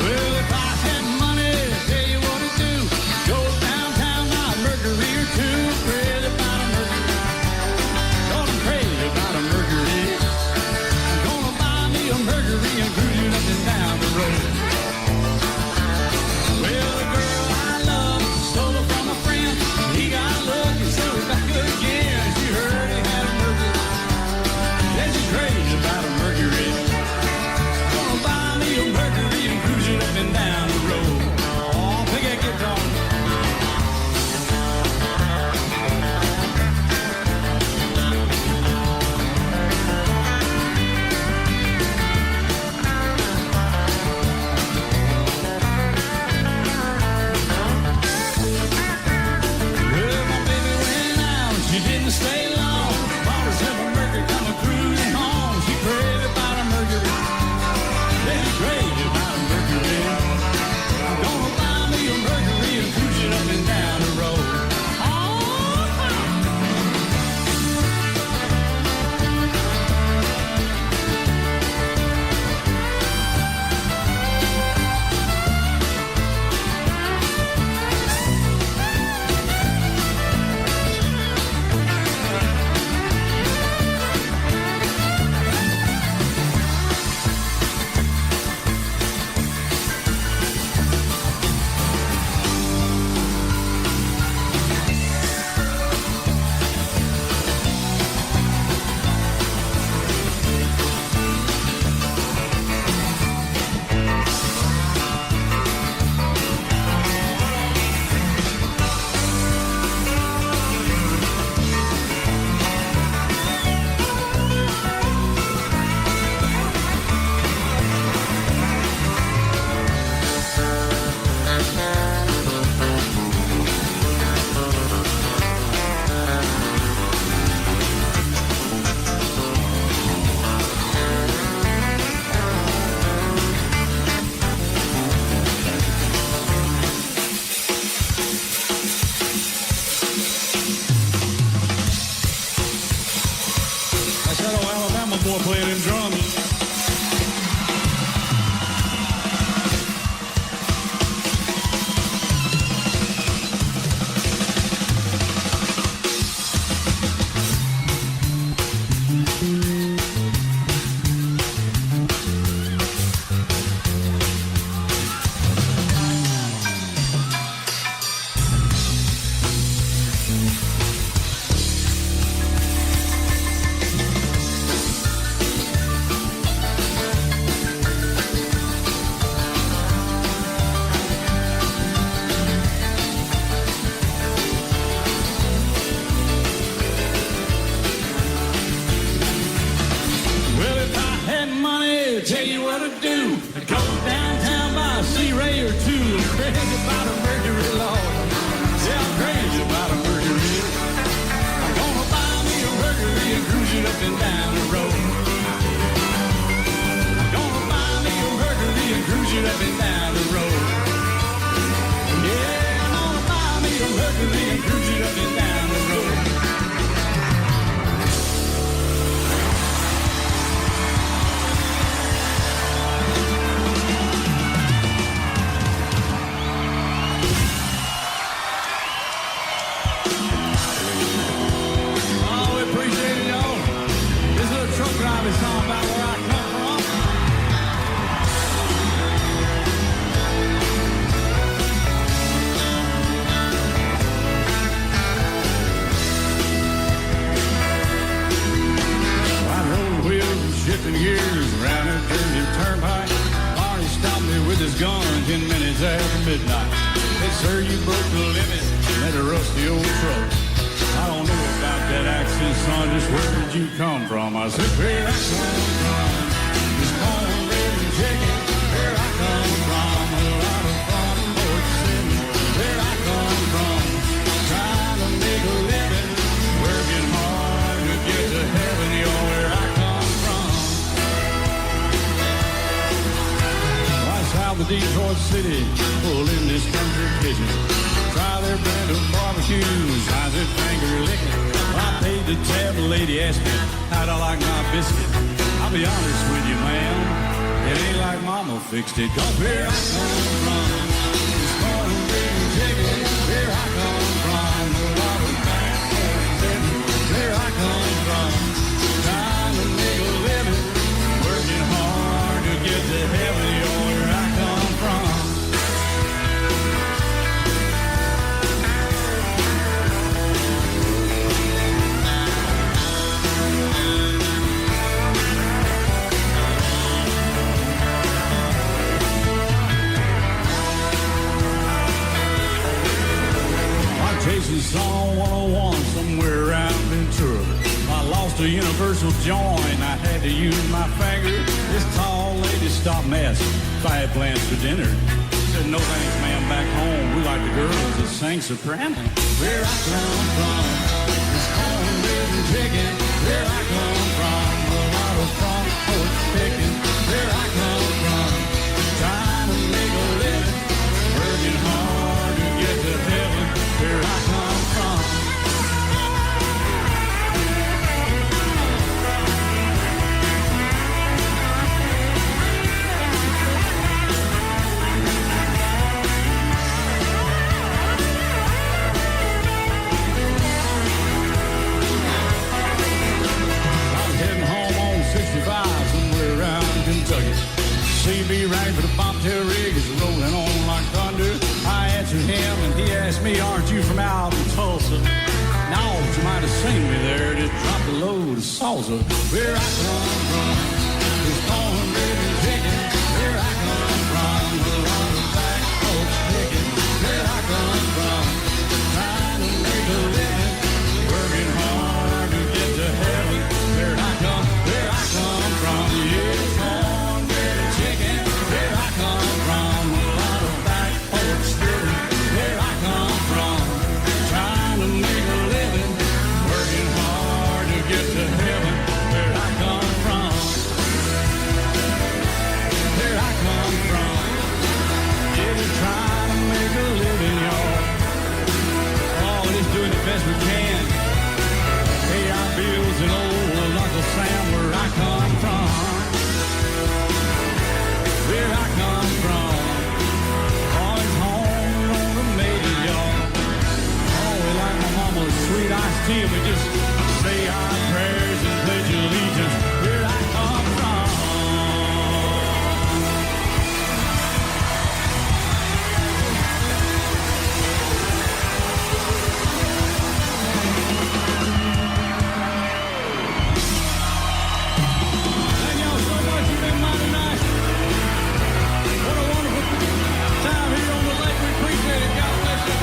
Well, if I had money, tell you what to do. Go downtown, buy a Mercury or two. Crazy about a Mercury. Gonna crazy about a Mercury. I'm gonna buy me a Mercury and cruise it up and down the road. Well, or two. I'm crazy about a Mercury, Lord. Yeah, I'm crazy about a Mercury. I'm gonna buy me a Mercury and cruise it up and down the road. I'm gonna buy me a Mercury and cruise it up and down the road. Yeah, I'm gonna buy me a Mercury and cruise it up and down the road. Truck driving song about where I come from. I rolled wheels and shifting gears around that Jersey turnpike. Barney stopped me with his gun 10 minutes after midnight. Said, sir, you broke the limit in that rusty old truck. I don't know about that accent, son, just where did you come from? I said, where I come from, it's cornbread and chicken. Where I come from, a lot of fun, Port City. Where I come from, trying to make a living, working hard to get to heaven, you're where I come from. Right south of Detroit City, pull in this country kitchen. Try their brand of barbecues, how's it finger licking? I paid the tab, the lady asked me how'd I like my biscuit. I'll be honest with you, ma'am, it ain't like mama fixed it. 'Cause where I come from, it's cornbread and chicken. Where I come from, a lot of bad folks. Where I come from, trying to make a living, working hard to get to heaven, you're where I come from. Chasing Song 101 somewhere around Ventura. I lost a universal joint, I had to use my finger. This tall lady stopped me asking if I had plans for dinner. Said, no thanks, ma'am, back home we like the girls that sing soprano. Where I come from, it's cornbread and chicken. Where I come from, a lot of front porch picking. Where I come from, trying to make a living, working hard to get to heaven. Where I come from. I'm heading home on 65 somewhere around Kentucky. CB rang for the bobtail rig is rolling on like thunder. I answered him and he asked me, aren't you from out in Tulsa? No, you might have seen me there, just dropped a load of salsa. Where I come from, is cornbread and chicken. Where I come from, a lot of black folks picking. Where I come from, trying to make a living, working hard to get to heaven. Where I come from, yeah, cornbread and chicken. Where I come from, a lot of black folks living. Where I come from, trying to make a living, working hard to get to heaven. Where I come from, where I come from, yeah, we're trying to make a living, y'all. Oh, we're just doing the best we can. Pay our bills and old Uncle Sam, where I come from. Where I come from, always home on the maiden, y'all. Oh, we like my mama's sweet iced tea. We just say our prayers and pledge allegiance. Where I come from. Thank y'all so much. You've been mighty nice. What a wonderful time here on the lake. We appreciate it. God bless you.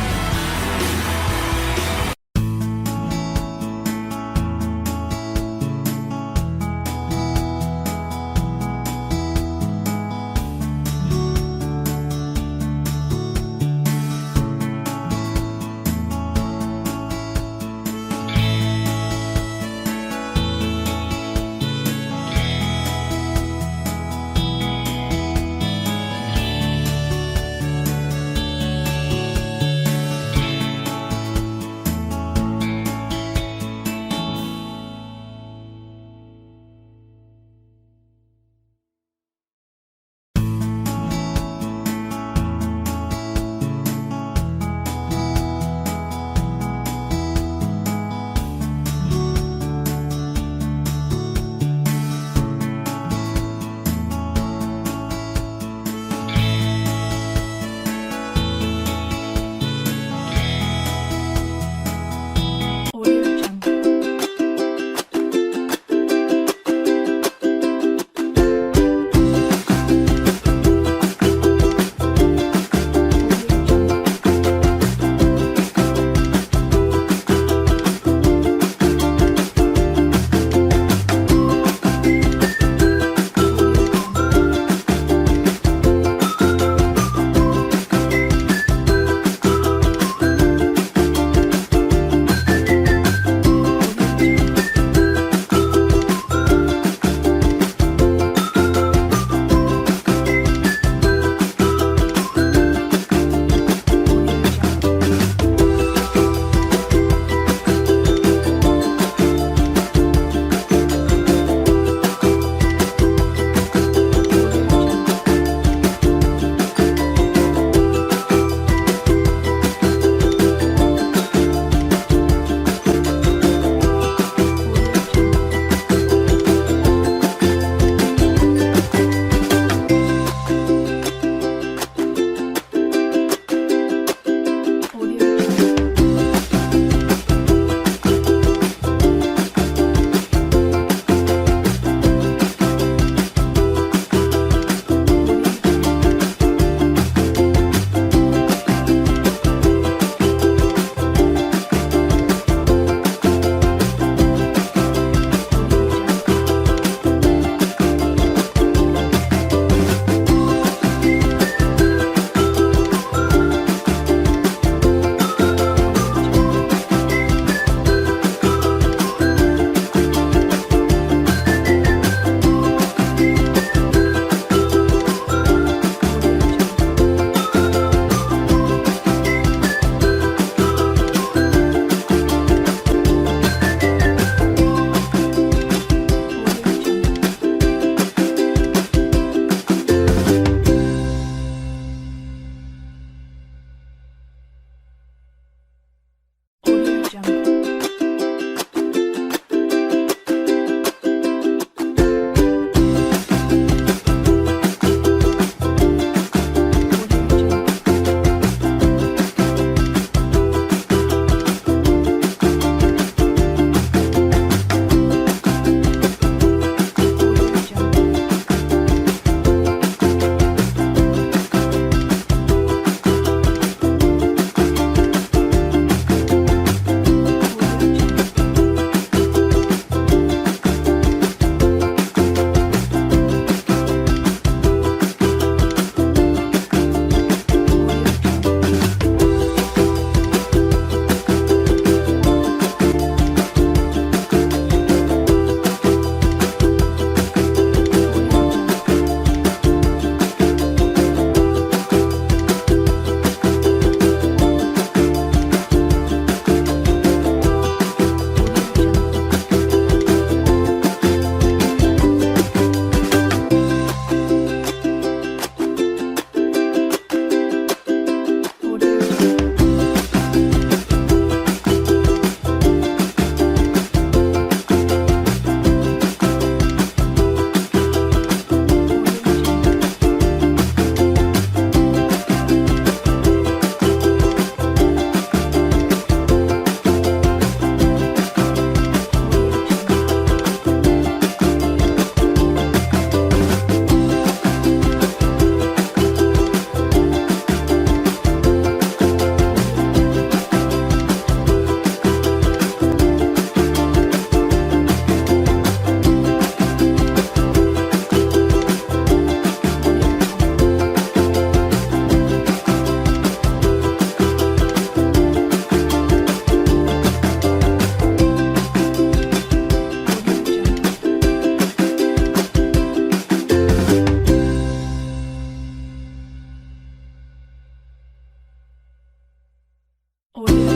will.